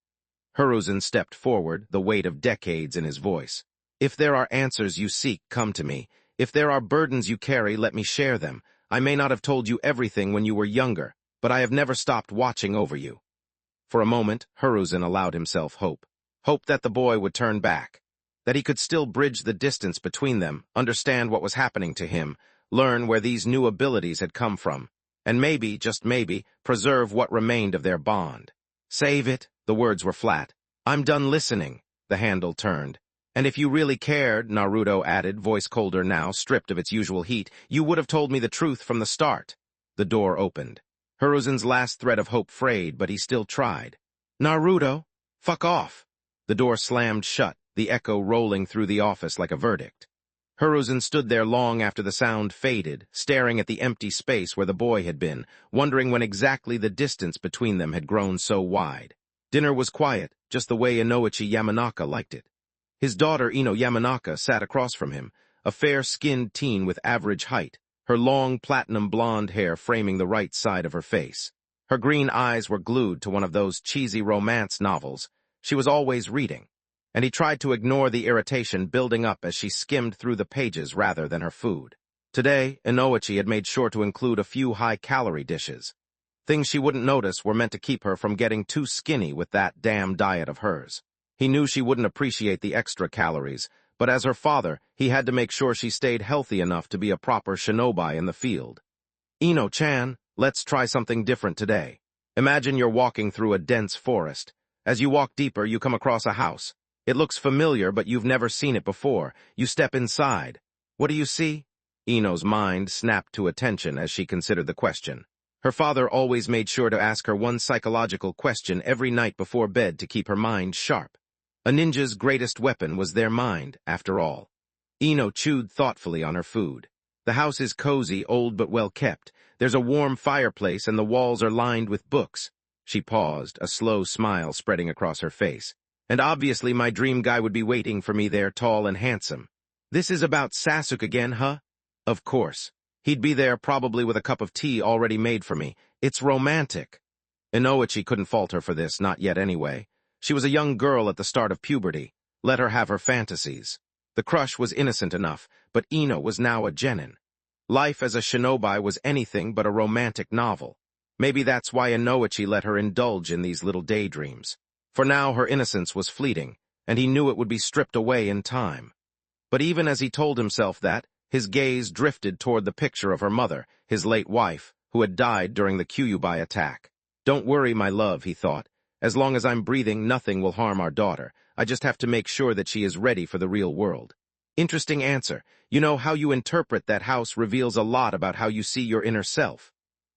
Hiruzen stepped forward, the weight of decades in his voice. If there are answers you seek, come to me. If there are burdens you carry, let me share them. I may not have told you everything when you were younger, but I have never stopped watching over you. For a moment, Hiruzen allowed himself hope. Hope that the boy would turn back. That he could still bridge the distance between them, understand what was happening to him, learn where these new abilities had come from, and maybe, just maybe, preserve what remained of their bond. Save it, the words were flat. I'm done listening, the handle turned. And if you really cared, Naruto added, voice colder now, stripped of its usual heat, you would have told me the truth from the start. The door opened. Hiruzen's last thread of hope frayed, but he still tried. Naruto, fuck off. The door slammed shut, the echo rolling through the office like a verdict. Hiruzen stood there long after the sound faded, staring at the empty space where the boy had been, wondering when exactly the distance between them had grown so wide. Dinner was quiet, just the way Inoichi Yamanaka liked it. His daughter Ino Yamanaka sat across from him, a fair-skinned teen with average height, her long platinum blonde hair framing the right side of her face. Her green eyes were glued to one of those cheesy romance novels she was always reading, and he tried to ignore the irritation building up as she skimmed through the pages rather than her food. Today, Inoichi had made sure to include a few high-calorie dishes. Things she wouldn't notice were meant to keep her from getting too skinny with that damn diet of hers. He knew she wouldn't appreciate the extra calories, but as her father, he had to make sure she stayed healthy enough to be a proper shinobi in the field. Ino-chan, let's try something different today. Imagine you're walking through a dense forest. As you walk deeper, you come across a house. It looks familiar, but you've never seen it before. You step inside. What do you see? Ino's mind snapped to attention as she considered the question. Her father always made sure to ask her one psychological question every night before bed to keep her mind sharp. A ninja's greatest weapon was their mind, after all. Ino chewed thoughtfully on her food. The house is cozy, old but well kept. There's a warm fireplace and the walls are lined with books. She paused, a slow smile spreading across her face. And obviously my dream guy would be waiting for me there, tall and handsome. This is about Sasuke again, huh? Of course. He'd be there probably with a cup of tea already made for me. It's romantic. Inoichi couldn't fault her for this, not yet anyway. She was a young girl at the start of puberty. Let her have her fantasies. The crush was innocent enough, but Ino was now a genin. Life as a shinobi was anything but a romantic novel. Maybe that's why Inoichi let her indulge in these little daydreams. For now her innocence was fleeting, and he knew it would be stripped away in time. But even as he told himself that, his gaze drifted toward the picture of her mother, his late wife, who had died during the Kyuubi attack. Don't worry, my love, he thought. As long as I'm breathing, nothing will harm our daughter. I just have to make sure that she is ready for the real world. Interesting answer. You know, how you interpret that house reveals a lot about how you see your inner self.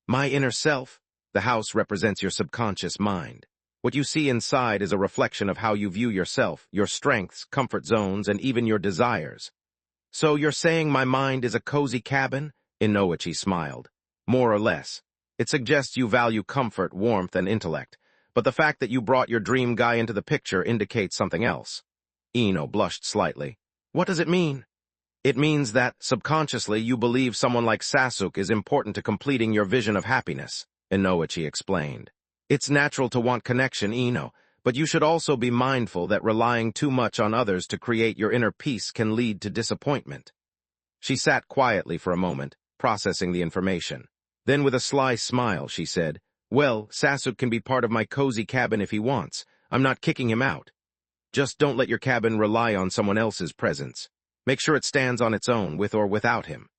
My inner self? The house represents your subconscious mind. What you see inside is a reflection of how you view yourself, your strengths, comfort zones, and even your desires. So you're saying my mind is a cozy cabin? Inoichi smiled. More or less. It suggests you value comfort, warmth, and intellect, but the fact that you brought your dream guy into the picture indicates something else. Ino blushed slightly. What does it mean? It means that, subconsciously, you believe someone like Sasuke is important to completing your vision of happiness, Inoichi explained. It's natural to want connection, Ino, but you should also be mindful that relying too much on others to create your inner peace can lead to disappointment. She sat quietly for a moment, processing the information. Then with a sly smile, she said, Well, Sasuke can be part of my cozy cabin if he wants. I'm not kicking him out. Just don't let your cabin rely on someone else's presence. Make sure it stands on its own, with or without him.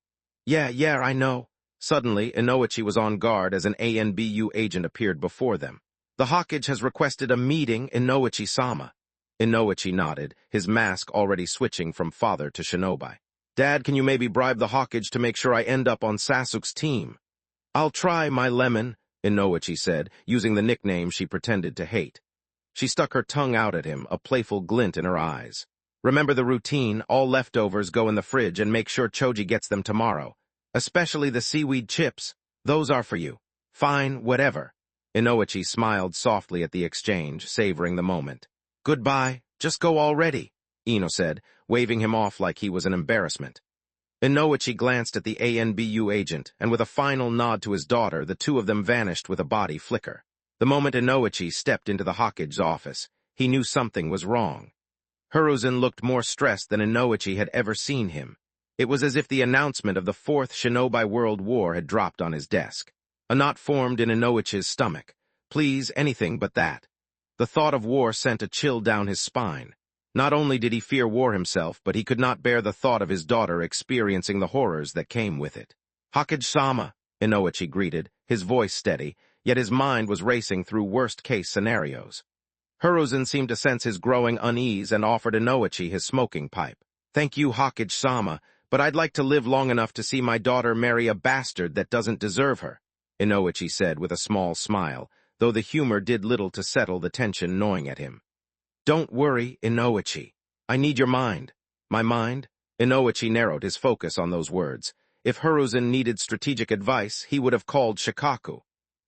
Yeah, I know. Suddenly, Inoichi was on guard as an ANBU agent appeared before them. The Hokage has requested a meeting, Inoichi-sama. Inoichi nodded, his mask already switching from father to shinobi. Dad, can you maybe bribe the Hokage to make sure I end up on Sasuke's team? "I'll try, my lemon," Inoichi said, using the nickname she pretended to hate. She stuck her tongue out at him, a playful glint in her eyes. "Remember the routine, all leftovers go in the fridge and make sure Choji gets them tomorrow. Especially the seaweed chips. Those are for you." "Fine, whatever." Inoichi smiled softly at the exchange, savoring the moment. "Goodbye, just go already," Ino said, waving him off like he was an embarrassment. Inoichi glanced at the ANBU agent, and with a final nod to his daughter, the two of them vanished with a body flicker. The moment Inoichi stepped into the Hokage's office, he knew something was wrong. Hiruzen looked more stressed than Inoichi had ever seen him. It was as if the announcement of the Fourth Shinobi World War had dropped on his desk. A knot formed in Inoichi's stomach. Please, anything but that. The thought of war sent a chill down his spine. Not only did he fear war himself, but he could not bear the thought of his daughter experiencing the horrors that came with it. "Hokage-sama," Inoichi greeted, his voice steady, yet his mind was racing through worst-case scenarios. Hiruzen seemed to sense his growing unease and offered Inoichi his smoking pipe. "Thank you, Hokage-sama, but I'd like to live long enough to see my daughter marry a bastard that doesn't deserve her," Inoichi said with a small smile, though the humor did little to settle the tension gnawing at him. "Don't worry, Inoichi. I need your mind." "My mind?" Inoichi narrowed his focus on those words. If Hiruzen needed strategic advice, he would have called Shikaku.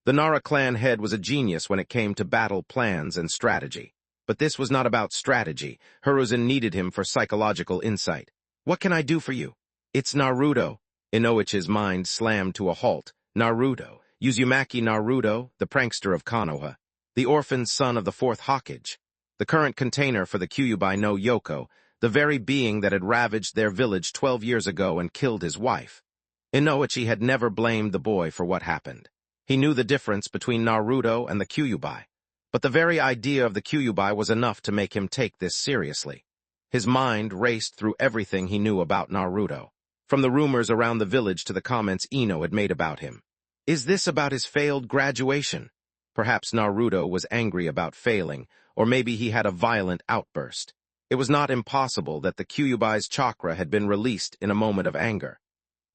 The Nara clan head was a genius when it came to battle plans and strategy. But this was not about strategy. Hiruzen needed him for psychological insight. "What can I do for you?" "It's Naruto." Inoichi's mind slammed to a halt. Naruto. Uzumaki Naruto, the prankster of Konoha. The orphan son of the fourth Hokage. The current container for the Kyuubi no Yoko, the very being that had ravaged their village 12 years ago and killed his wife. Inoichi had never blamed the boy for what happened. He knew the difference between Naruto and the Kyuubi, but the very idea of the Kyuubi was enough to make him take this seriously. His mind raced through everything he knew about Naruto, from the rumors around the village to the comments Ino had made about him. Is this about his failed graduation? Perhaps Naruto was angry about failing, or maybe he had a violent outburst. It was not impossible that the Kyuubi's chakra had been released in a moment of anger.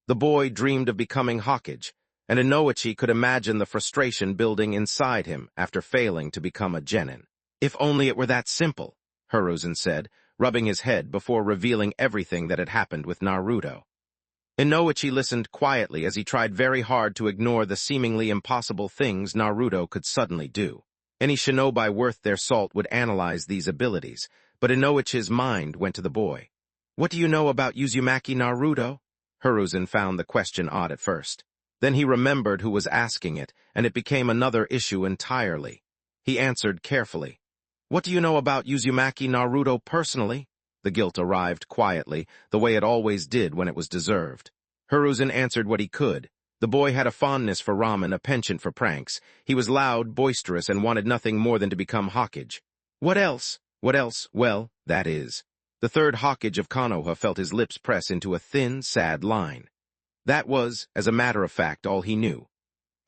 The boy dreamed of becoming Hokage, and Inoichi could imagine the frustration building inside him after failing to become a genin. "If only it were that simple," Hiruzen said, rubbing his head before revealing everything that had happened with Naruto. Inoichi listened quietly as he tried very hard to ignore the seemingly impossible things Naruto could suddenly do. Any shinobi worth their salt would analyze these abilities, but Inoichi's mind went to the boy. "What do you know about Uzumaki Naruto?" Hiruzen found the question odd at first. Then he remembered who was asking it, and it became another issue entirely. He answered carefully. "What do you know about Uzumaki Naruto personally?" The guilt arrived quietly, the way it always did when it was deserved. Hiruzen answered what he could. The boy had a fondness for ramen, a penchant for pranks. He was loud, boisterous, and wanted nothing more than to become Hokage. "What else?" "What else? Well, that is." The third Hokage of Konoha felt his lips press into a thin, sad line. That was, as a matter of fact, all he knew.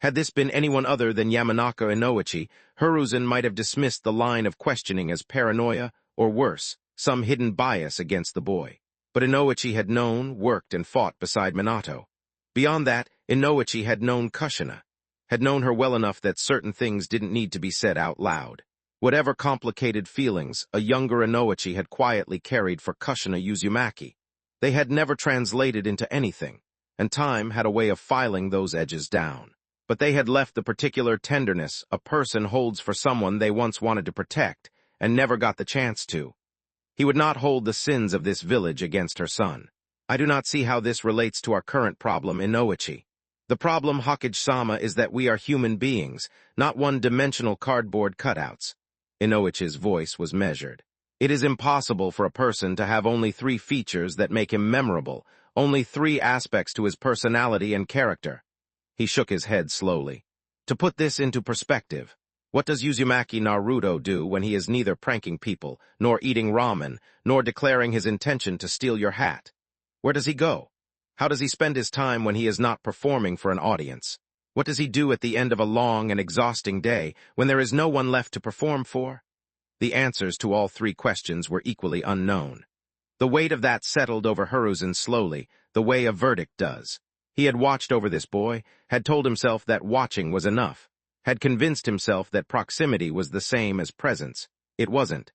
Had this been anyone other than Yamanaka Inoichi, Hiruzen might have dismissed the line of questioning as paranoia, or worse, some hidden bias against the boy. But Inoichi had known, worked, and fought beside Minato. Beyond that, Inoichi had known Kushina, had known her well enough that certain things didn't need to be said out loud. Whatever complicated feelings, a younger Inoichi had quietly carried for Kushina Uzumaki. They had never translated into anything, and time had a way of filing those edges down. But they had left the particular tenderness a person holds for someone they once wanted to protect, and never got the chance to. He would not hold the sins of this village against her son. "I do not see how this relates to our current problem, Inoichi. The problem, Hokage-sama, is that we are human beings, not one-dimensional cardboard cutouts." Inoichi's voice was measured. "It is impossible for a person to have only 3 features that make him memorable, only 3 aspects to his personality and character." He shook his head slowly. "To put this into perspective, what does Uzumaki Naruto do when he is neither pranking people, nor eating ramen, nor declaring his intention to steal your hat? Where does he go? How does he spend his time when he is not performing for an audience? What does he do at the end of a long and exhausting day when there is no one left to perform for?" The answers to all 3 questions were equally unknown. The weight of that settled over Hiruzen slowly, the way a verdict does. He had watched over this boy, had told himself that watching was enough, had convinced himself that proximity was the same as presence. It wasn't.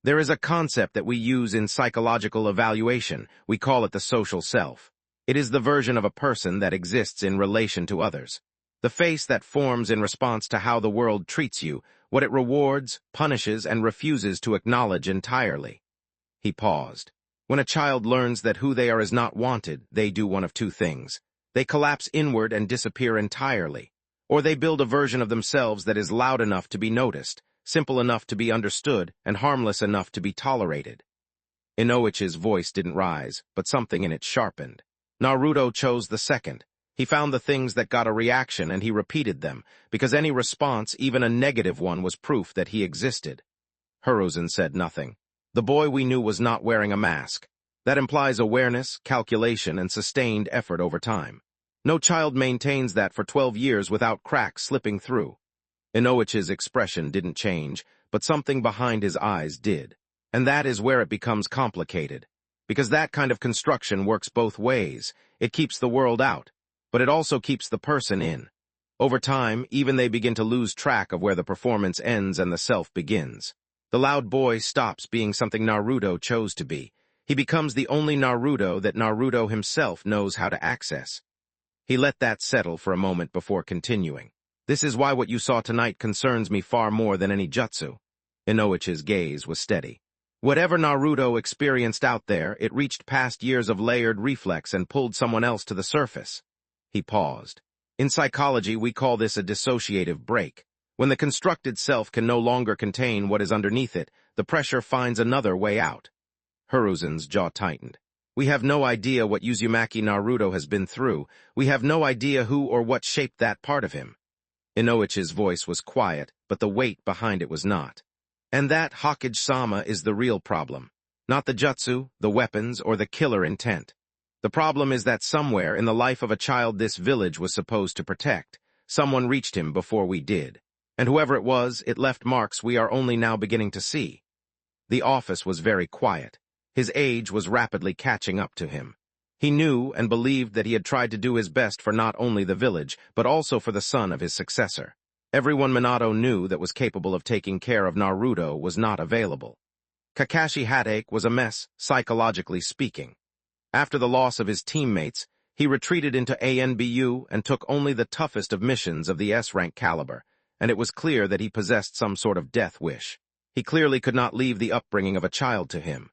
There is a concept that we use in psychological evaluation. We call it the social self. It is the version of a person that exists in relation to others. The face that forms in response to how the world treats you, what it rewards, punishes, and refuses to acknowledge entirely. He paused. When a child learns that who they are is not wanted, they do one of two things. They collapse inward and disappear entirely, or they build a version of themselves that is loud enough to be noticed, simple enough to be understood, and harmless enough to be tolerated. Inoichi's voice didn't rise, but something in it sharpened. Naruto chose the second. He found the things that got a reaction and he repeated them, because any response, even a negative one, was proof that he existed. Hiruzen said nothing. The boy we knew was not wearing a mask. That implies awareness, calculation, and sustained effort over time. No child maintains that for 12 years without cracks slipping through. Inoichi's expression didn't change, but something behind his eyes did. And that is where it becomes complicated. Because that kind of construction works both ways. It keeps the world out, but it also keeps the person in. Over time, even they begin to lose track of where the performance ends and the self begins. The loud boy stops being something Naruto chose to be. He becomes the only Naruto that Naruto himself knows how to access. He let that settle for a moment before continuing. This is why what you saw tonight concerns me far more than any jutsu. Inoichi's gaze was steady. Whatever Naruto experienced out there, it reached past years of layered reflex and pulled someone else to the surface. He paused. In psychology, we call this a dissociative break. When the constructed self can no longer contain what is underneath it, the pressure finds another way out. Hiruzen's jaw tightened. We have no idea what Uzumaki Naruto has been through. We have no idea who or what shaped that part of him. Inoichi's voice was quiet, but the weight behind it was not. And that, Hokage-sama, is the real problem. Not the jutsu, the weapons, or the killer intent. The problem is that somewhere in the life of a child this village was supposed to protect, someone reached him before we did. And whoever it was, it left marks we are only now beginning to see. The office was very quiet. His age was rapidly catching up to him. He knew and believed that he had tried to do his best for not only the village, but also for the son of his successor. Everyone Minato knew that was capable of taking care of Naruto was not available. Kakashi Hatake was a mess, psychologically speaking. After the loss of his teammates, he retreated into ANBU and took only the toughest of missions of the S-rank caliber, and it was clear that he possessed some sort of death wish. He clearly could not leave the upbringing of a child to him.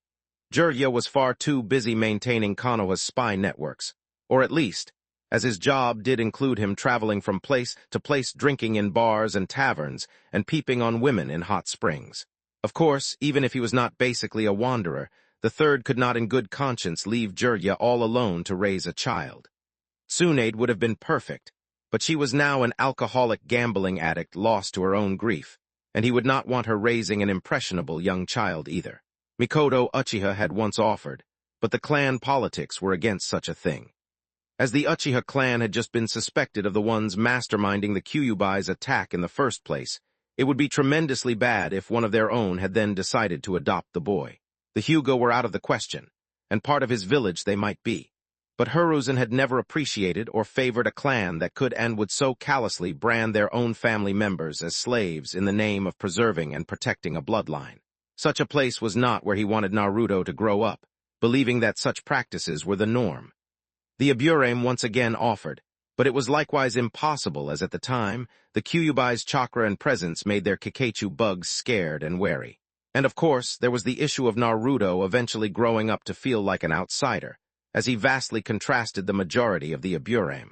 Jiraiya was far too busy maintaining Konoha's spy networks, or at least, as his job did include him traveling from place to place drinking in bars and taverns and peeping on women in hot springs. Of course, even if he was not basically a wanderer, the third could not in good conscience leave Jiraiya all alone to raise a child. Tsunade would have been perfect, but she was now an alcoholic gambling addict lost to her own grief, and he would not want her raising an impressionable young child either. Mikoto Uchiha had once offered, but the clan politics were against such a thing. As the Uchiha clan had just been suspected of the ones masterminding the Kyuubi's attack in the first place, it would be tremendously bad if one of their own had then decided to adopt the boy. The Hyuga were out of the question, and part of his village they might be. But Hiruzen had never appreciated or favored a clan that could and would so callously brand their own family members as slaves in the name of preserving and protecting a bloodline. Such a place was not where he wanted Naruto to grow up, believing that such practices were the norm. The Aburame once again offered, but it was likewise impossible as at the time, the Kyuubi's chakra and presence made their Kikaichu bugs scared and wary. And of course, there was the issue of Naruto eventually growing up to feel like an outsider, as he vastly contrasted the majority of the Aburame.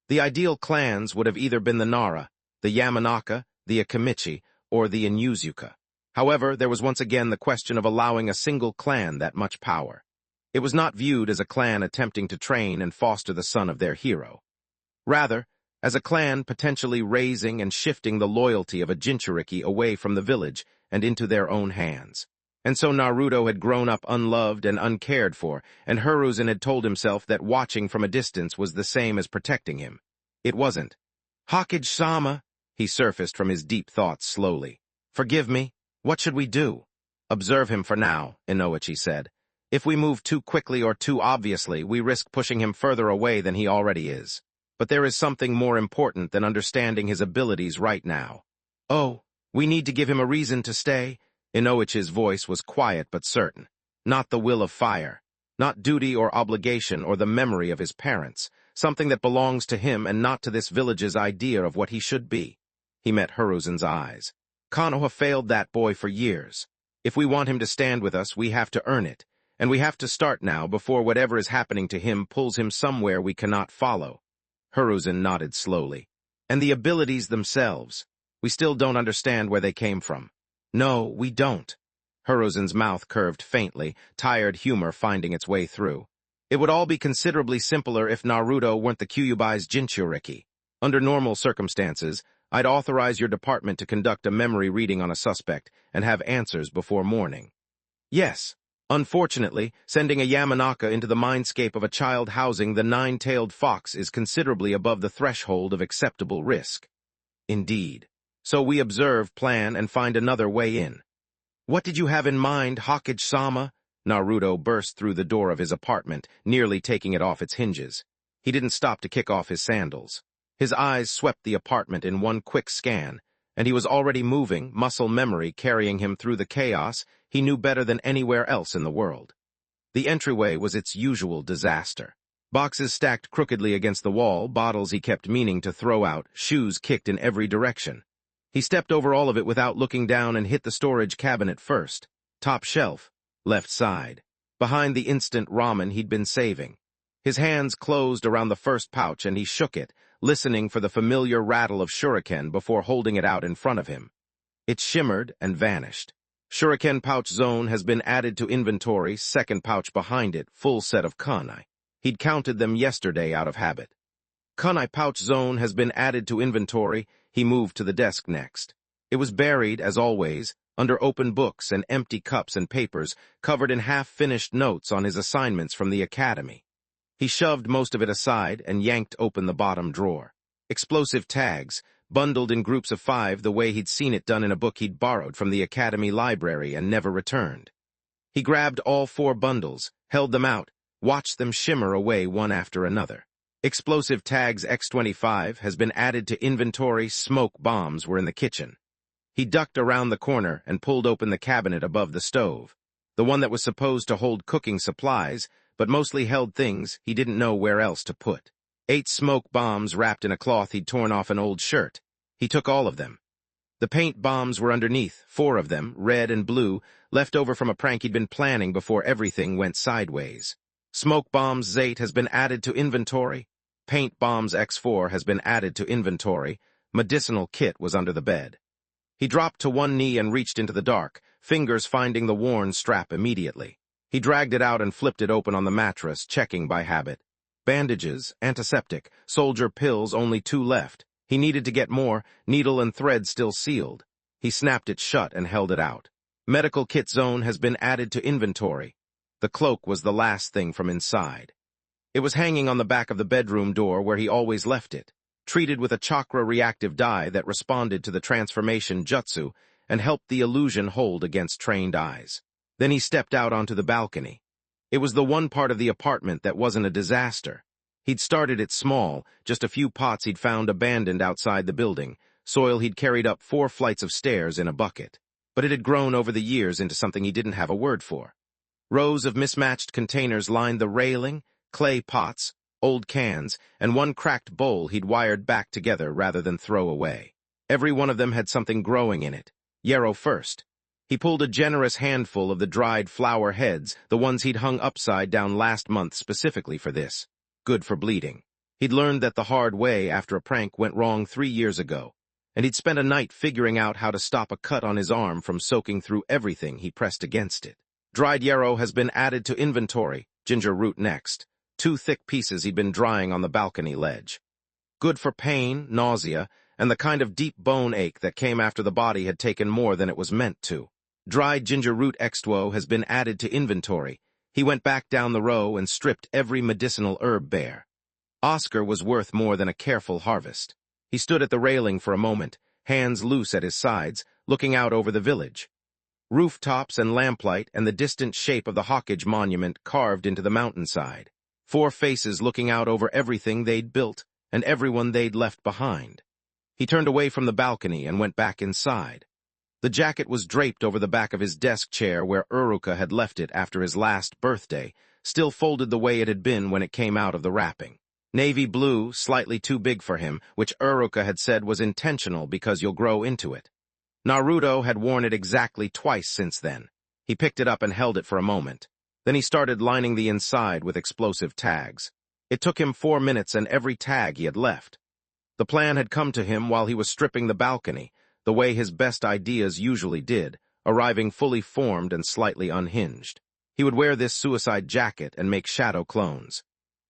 The ideal clans would have either been the Nara, the Yamanaka, the Akimichi, or the Inuzuka. However, there was once again the question of allowing a single clan that much power. It was not viewed as a clan attempting to train and foster the son of their hero. Rather, as a clan potentially raising and shifting the loyalty of a Jinchuriki away from the village and into their own hands. And so Naruto had grown up unloved and uncared for, and Hiruzen had told himself that watching from a distance was the same as protecting him. It wasn't. Hokage-sama, he surfaced from his deep thoughts slowly. Forgive me. What should we do? Observe him for now, Inoichi said. If we move too quickly or too obviously, we risk pushing him further away than he already is. But there is something more important than understanding his abilities right now. Oh, we need to give him a reason to stay? Inoichi's voice was quiet but certain. Not the will of fire. Not duty or obligation or the memory of his parents. Something that belongs to him and not to this village's idea of what he should be. He met Hiruzen's eyes. Konoha failed that boy for years. If we want him to stand with us, we have to earn it. And we have to start now before whatever is happening to him pulls him somewhere we cannot follow. Hiruzen nodded slowly. And the abilities themselves. We still don't understand where they came from. No, we don't. Hiruzen's mouth curved faintly, tired humor finding its way through. It would all be considerably simpler if Naruto weren't the Kyuubi's Jinchuriki. Under normal circumstances, I'd authorize your department to conduct a memory reading on a suspect and have answers before morning. Yes. Unfortunately, sending a Yamanaka into the mindscape of a child housing the nine-tailed fox is considerably above the threshold of acceptable risk. Indeed. So we observe, plan, and find another way in. What did you have in mind, Hokage-sama? Naruto burst through the door of his apartment, nearly taking it off its hinges. He didn't stop to kick off his sandals. His eyes swept the apartment in one quick scan, and he was already moving, muscle memory carrying him through the chaos he knew better than anywhere else in the world. The entryway was its usual disaster. Boxes stacked crookedly against the wall, bottles he kept meaning to throw out, shoes kicked in every direction. He stepped over all of it without looking down and hit the storage cabinet first. Top shelf, left side, behind the instant ramen he'd been saving. His hands closed around the first pouch and he shook it, listening for the familiar rattle of shuriken before holding it out in front of him. It shimmered and vanished. Shuriken pouch zone has been added to inventory, second pouch behind it, full set of kunai. He'd counted them yesterday out of habit. Kunai pouch zone has been added to inventory. He moved to the desk next. It was buried, as always, under open books and empty cups and papers, covered in half-finished notes on his assignments from the academy. He shoved most of it aside and yanked open the bottom drawer. Explosive tags, bundled in groups of 5 the way he'd seen it done in a book he'd borrowed from the academy library and never returned. He grabbed all 4 bundles, held them out, watched them shimmer away one after another. Explosive tags X25 has been added to inventory. Smoke bombs were in the kitchen. He ducked around the corner and pulled open the cabinet above the stove, the one that was supposed to hold cooking supplies, but mostly held things he didn't know where else to put. 8 smoke bombs wrapped in a cloth he'd torn off an old shirt. He took all of them. The paint bombs were underneath, 4 of them, red and blue, left over from a prank he'd been planning before everything went sideways. Smoke bombs Z8 has been added to inventory. Paint bombs X4 has been added to inventory. Medicinal kit was under the bed. He dropped to one knee and reached into the dark, fingers finding the worn strap immediately. He dragged it out and flipped it open on the mattress, checking by habit. Bandages, antiseptic, soldier pills, only 2 left. He needed to get more, needle and thread still sealed. He snapped it shut and held it out. Medical kit zone has been added to inventory. The cloak was the last thing from inside. It was hanging on the back of the bedroom door where he always left it, treated with a chakra reactive dye that responded to the transformation jutsu and helped the illusion hold against trained eyes. Then he stepped out onto the balcony. It was the one part of the apartment that wasn't a disaster. He'd started it small, just a few pots he'd found abandoned outside the building, soil he'd carried up 4 flights of stairs in a bucket. But it had grown over the years into something he didn't have a word for. Rows of mismatched containers lined the railing, clay pots, old cans, and one cracked bowl he'd wired back together rather than throw away. Every one of them had something growing in it. Yarrow first. He pulled a generous handful of the dried flower heads, the ones he'd hung upside down last month specifically for this. Good for bleeding. He'd learned that the hard way after a prank went wrong 3 years ago, and he'd spent a night figuring out how to stop a cut on his arm from soaking through everything he pressed against it. Dried yarrow has been added to inventory, ginger root next. 2 thick pieces he'd been drying on the balcony ledge. Good for pain, nausea, and the kind of deep bone ache that came after the body had taken more than it was meant to. Dried ginger root X2O has been added to inventory. He went back down the row and stripped every medicinal herb bare. Oscar was worth more than a careful harvest. He stood at the railing for a moment, hands loose at his sides, looking out over the village. rooftops and lamplight and the distant shape of the Hawkage monument carved into the mountainside. 4 faces looking out over everything they'd built and everyone they'd left behind. He turned away from the balcony and went back inside. The jacket was draped over the back of his desk chair where Uruka had left it after his last birthday, still folded the way it had been when it came out of the wrapping. Navy blue, slightly too big for him, which Uruka had said was intentional because you'll grow into it. Naruto had worn it exactly twice since then. He picked it up and held it for a moment. Then he started lining the inside with explosive tags. It took him 4 minutes and every tag he had left. The plan had come to him while he was stripping the balcony, the way his best ideas usually did, arriving fully formed and slightly unhinged. He would wear this suicide jacket and make shadow clones.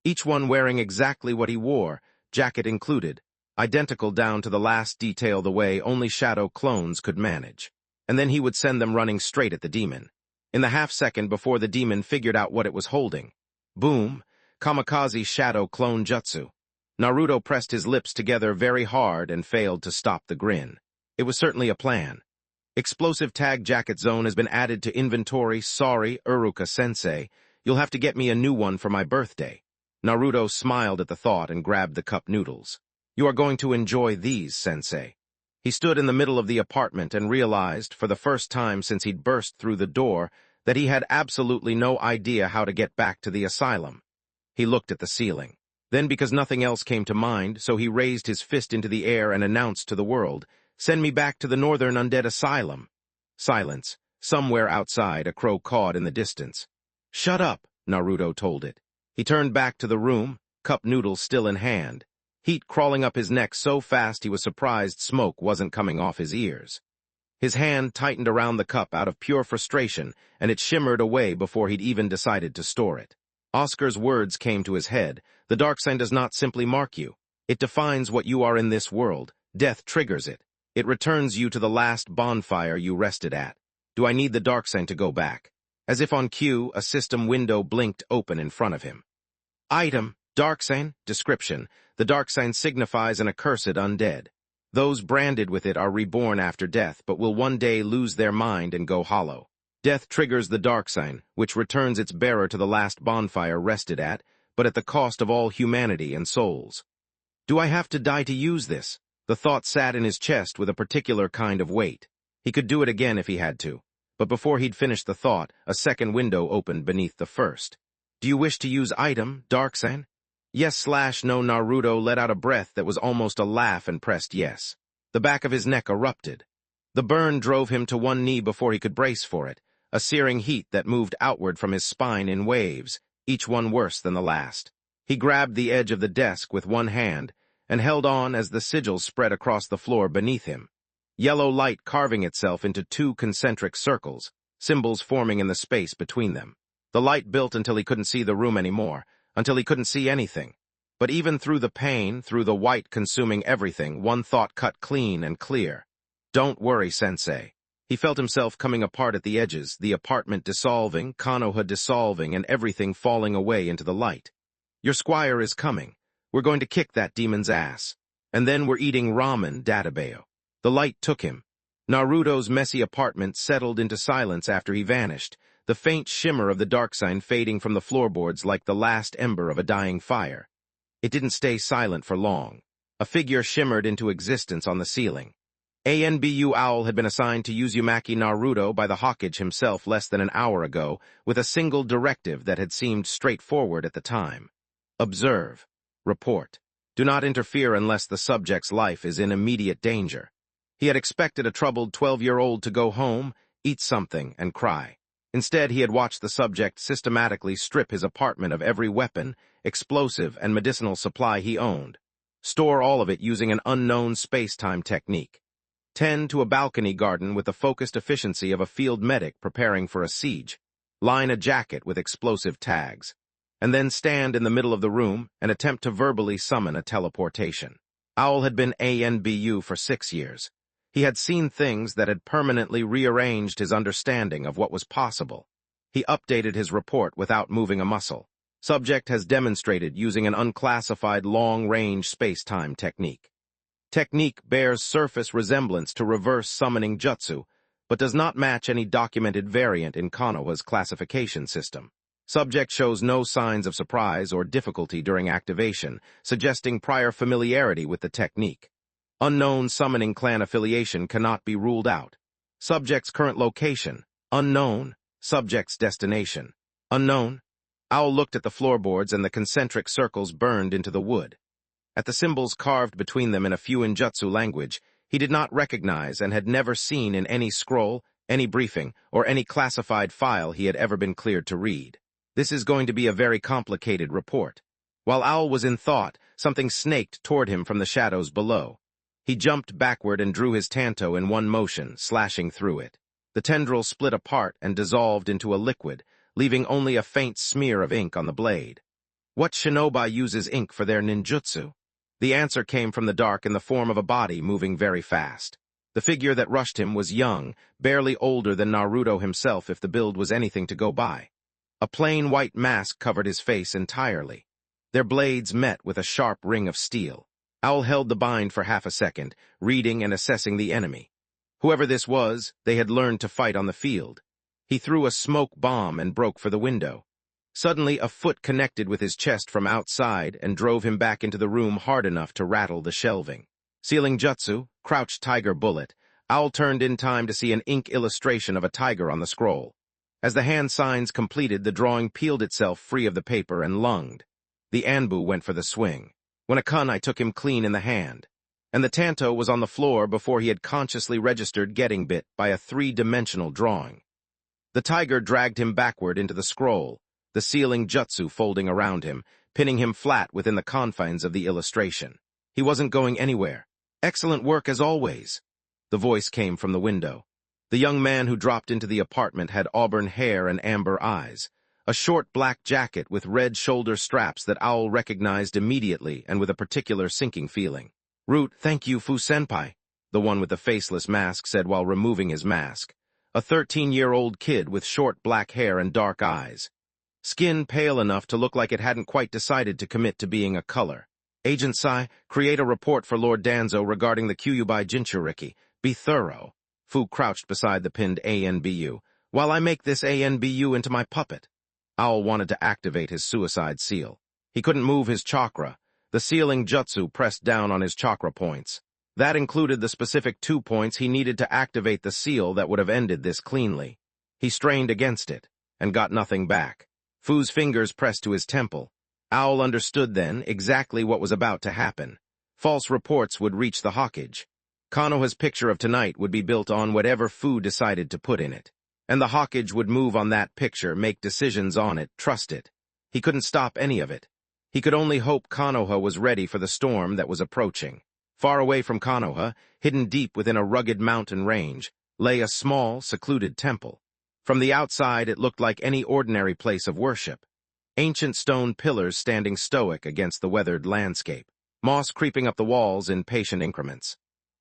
Each one wearing exactly what he wore, jacket included, identical down to the last detail the way only shadow clones could manage. And then he would send them running straight at the demon. In the half-second before the demon figured out what it was holding. Boom! Kamikaze shadow clone jutsu. Naruto pressed his lips together very hard and failed to stop the grin. It was certainly a plan. Explosive tag jacket zone has been added to inventory. Sorry, Uruka-sensei. You'll have to get me a new one for my birthday. Naruto smiled at the thought and grabbed the cup noodles. You are going to enjoy these, sensei. He stood in the middle of the apartment and realized, for the first time since he'd burst through the door, that he had absolutely no idea how to get back to the asylum. He looked at the ceiling. Then, because nothing else came to mind, so he raised his fist into the air and announced to the world, "Send me back to the Northern Undead Asylum." Silence. Somewhere outside, a crow cawed in the distance. "Shut up," Naruto told it. He turned back to the room, cup noodles still in hand. Heat crawling up his neck so fast he was surprised smoke wasn't coming off his ears. His hand tightened around the cup out of pure frustration, and it shimmered away before he'd even decided to store it. Oscar's words came to his head. The Darksign does not simply mark you. It defines what you are in this world. Death triggers it. It returns you to the last bonfire you rested at. Do I need the Darksign to go back? As if on cue, a system window blinked open in front of him. Item, Darksign, description. The Darksign signifies an accursed undead. Those branded with it are reborn after death, but will one day lose their mind and go hollow. Death triggers the Darksign, which returns its bearer to the last bonfire rested at, but at the cost of all humanity and souls. Do I have to die to use this? The thought sat in his chest with a particular kind of weight. He could do it again if he had to. But before he'd finished the thought, a second window opened beneath the first. Do you wish to use item, Darksign? Yes/no. Naruto let out a breath that was almost a laugh and pressed yes. The back of his neck erupted. The burn drove him to one knee before he could brace for it, a searing heat that moved outward from his spine in waves, each one worse than the last. He grabbed the edge of the desk with one hand and held on as the sigils spread across the floor beneath him. Yellow light carving itself into 2 concentric circles, symbols forming in the space between them. The light built until he couldn't see the room anymore, until he couldn't see anything. But even through the pain, through the white consuming everything, one thought cut clean and clear. Don't worry, sensei. He felt himself coming apart at the edges, the apartment dissolving, Konoha dissolving, and everything falling away into the light. Your squire is coming. We're going to kick that demon's ass. And then we're eating ramen, Databeo. The light took him. Naruto's messy apartment settled into silence after he vanished, the faint shimmer of the Darksign fading from the floorboards like the last ember of a dying fire. It didn't stay silent for long. A figure shimmered into existence on the ceiling. ANBU Owl had been assigned to Uzumaki Naruto by the Hawkage himself less than an hour ago, with a single directive that had seemed straightforward at the time. Observe. Report. Do not interfere unless the subject's life is in immediate danger. He had expected a troubled 12-year-old to go home, eat something, and cry. Instead, he had watched the subject systematically strip his apartment of every weapon, explosive, and medicinal supply he owned. Store all of it using an unknown space-time technique. Tend to a balcony garden with the focused efficiency of a field medic preparing for a siege. Line a jacket with explosive tags. And then stand in the middle of the room and attempt to verbally summon a teleportation. Owl had been ANBU for 6 years. He had seen things that had permanently rearranged his understanding of what was possible. He updated his report without moving a muscle. Subject has demonstrated using an unclassified long-range space-time technique. Technique bears surface resemblance to reverse summoning jutsu, but does not match any documented variant in Konoha's classification system. Subject shows no signs of surprise or difficulty during activation, suggesting prior familiarity with the technique. Unknown summoning clan affiliation cannot be ruled out. Subject's current location, unknown. Subject's destination, unknown. Owl looked at the floorboards and the concentric circles burned into the wood. At the symbols carved between them in a Fuinjutsu language, he did not recognize and had never seen in any scroll, any briefing, or any classified file he had ever been cleared to read. This is going to be a very complicated report. While Owl was in thought, something snaked toward him from the shadows below. He jumped backward and drew his tanto in one motion, slashing through it. The tendril split apart and dissolved into a liquid, leaving only a faint smear of ink on the blade. What shinobi uses ink for their ninjutsu? The answer came from the dark in the form of a body moving very fast. The figure that rushed him was young, barely older than Naruto himself if the build was anything to go by. A plain white mask covered his face entirely. Their blades met with a sharp ring of steel. Owl held the bind for half a second, reading and assessing the enemy. Whoever this was, they had learned to fight on the field. He threw a smoke bomb and broke for the window. Suddenly, a foot connected with his chest from outside and drove him back into the room hard enough to rattle the shelving. Sealing jutsu, crouched tiger bullet, Owl turned in time to see an ink illustration of a tiger on the scroll. As the hand signs completed, the drawing peeled itself free of the paper and lunged. The Anbu went for the swing. When a kunai took him clean in the hand. And the tanto was on the floor before he had consciously registered getting bit by a three-dimensional drawing. The tiger dragged him backward into the scroll, the sealing jutsu folding around him, pinning him flat within the confines of the illustration. He wasn't going anywhere. Excellent work as always. The voice came from the window. The young man who dropped into the apartment had auburn hair and amber eyes, a short black jacket with red shoulder straps that Owl recognized immediately and with a particular sinking feeling. "Root, thank you, Fu-senpai," the one with the faceless mask said while removing his mask. A 13-year-old kid with short black hair and dark eyes. Skin pale enough to look like it hadn't quite decided to commit to being a color. "Agent Sai, create a report for Lord Danzo regarding the Kyuubi Jinchuriki. Be thorough." Fu crouched beside the pinned ANBU. "While I make this ANBU into my puppet." Owl wanted to activate his suicide seal. He couldn't move his chakra. The sealing jutsu pressed down on his chakra points. That included the specific 2 points he needed to activate the seal that would have ended this cleanly. He strained against it, and got nothing back. Fu's fingers pressed to his temple. Owl understood then exactly what was about to happen. False reports would reach the Hawkage. Konoha's picture of tonight would be built on whatever Fu decided to put in it. And the Hawkage would move on that picture, make decisions on it, trust it. He couldn't stop any of it. He could only hope Konoha was ready for the storm that was approaching. Far away from Konoha, hidden deep within a rugged mountain range, lay a small, secluded temple. From the outside, it looked like any ordinary place of worship. Ancient stone pillars standing stoic against the weathered landscape. Moss creeping up the walls in patient increments.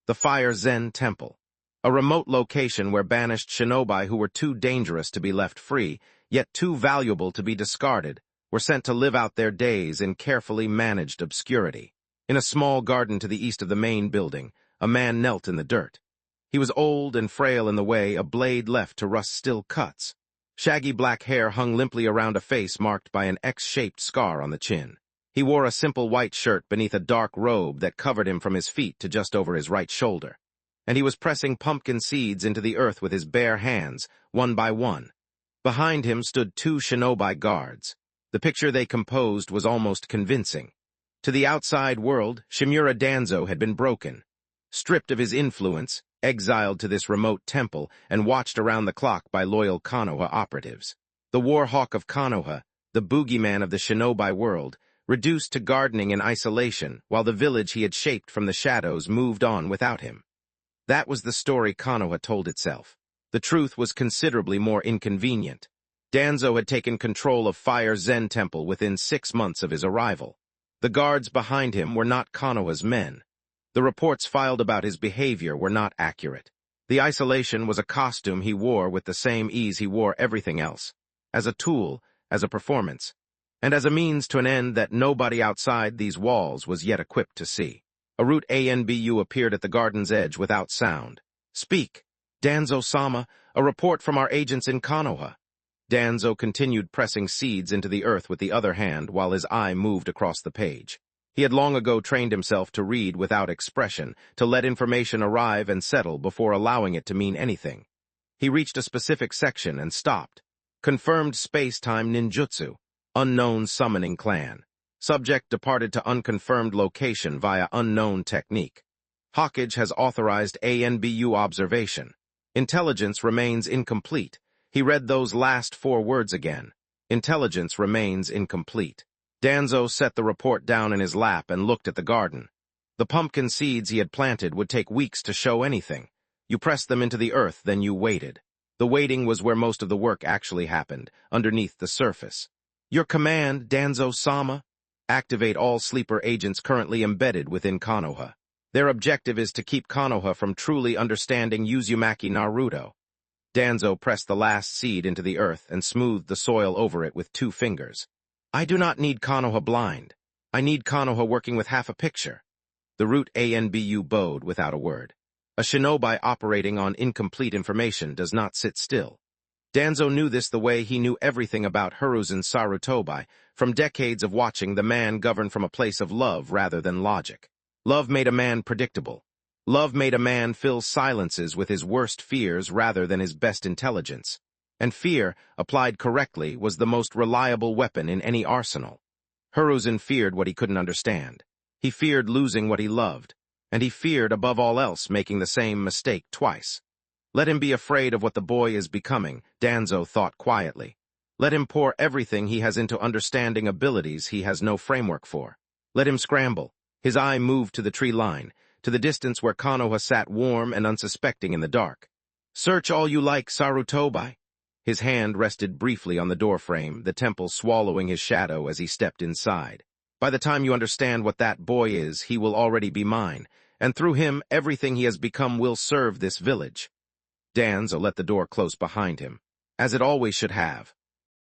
The Fire Zen Temple. A remote location where banished shinobi who were too dangerous to be left free, yet too valuable to be discarded, were sent to live out their days in carefully managed obscurity. In a small garden to the east of the main building, a man knelt in the dirt. He was old and frail in the way a blade left to rust still cuts. Shaggy black hair hung limply around a face marked by an X-shaped scar on the chin. He wore a simple white shirt beneath a dark robe that covered him from his feet to just over his right shoulder. And he was pressing pumpkin seeds into the earth with his bare hands, one by one. Behind him stood 2 shinobi guards. The picture they composed was almost convincing. To the outside world, Shimura Danzo had been broken. Stripped of his influence, exiled to this remote temple, and watched around the clock by loyal Konoha operatives. The war hawk of Konoha, the boogeyman of the shinobi world, reduced to gardening in isolation while the village he had shaped from the shadows moved on without him. That was the story Konoha told itself. The truth was considerably more inconvenient. Danzo had taken control of Fire Zen Temple within 6 months of his arrival. The guards behind him were not Konoha's men. The reports filed about his behavior were not accurate. The isolation was a costume he wore with the same ease he wore everything else. As a tool, as a performance, and as a means to an end that nobody outside these walls was yet equipped to see. A root ANBU appeared at the garden's edge without sound. "Speak." Danzo-sama, a report from our agents in Konoha. Danzo continued pressing seeds into the earth with the other hand while his eye moved across the page. He had long ago trained himself to read without expression, to let information arrive and settle before allowing it to mean anything. He reached a specific section and stopped. Confirmed space-time ninjutsu. Unknown summoning clan. Subject departed to unconfirmed location via unknown technique. Hawkage has authorized ANBU observation. Intelligence remains incomplete. He read those last 4 words again. Intelligence remains incomplete. Danzo set the report down in his lap and looked at the garden. The pumpkin seeds he had planted would take weeks to show anything. You pressed them into the earth, then you waited. The waiting was where most of the work actually happened, underneath the surface. Your command, Danzo-sama? Activate all sleeper agents currently embedded within Konoha. Their objective is to keep Konoha from truly understanding Uzumaki Naruto. Danzo pressed the last seed into the earth and smoothed the soil over it with 2 fingers. I do not need Konoha blind. I need Konoha working with half a picture. The root ANBU bowed without a word. A shinobi operating on incomplete information does not sit still. Danzo knew this the way he knew everything about Hiruzen Sarutobi, from decades of watching the man govern from a place of love rather than logic. Love made a man predictable. Love made a man fill silences with his worst fears rather than his best intelligence. And fear, applied correctly, was the most reliable weapon in any arsenal. Hiruzen feared what he couldn't understand. He feared losing what he loved. And he feared, above all else, making the same mistake twice. Let him be afraid of what the boy is becoming, Danzo thought quietly. Let him pour everything he has into understanding abilities he has no framework for. Let him scramble. His eye moved to the tree line, to the distance where Konoha sat warm and unsuspecting in the dark. Search all you like, Sarutobi. His hand rested briefly on the doorframe, the temple swallowing his shadow as he stepped inside. By the time you understand what that boy is, he will already be mine, and through him, everything he has become will serve this village. Danzo let the door close behind him, as it always should have.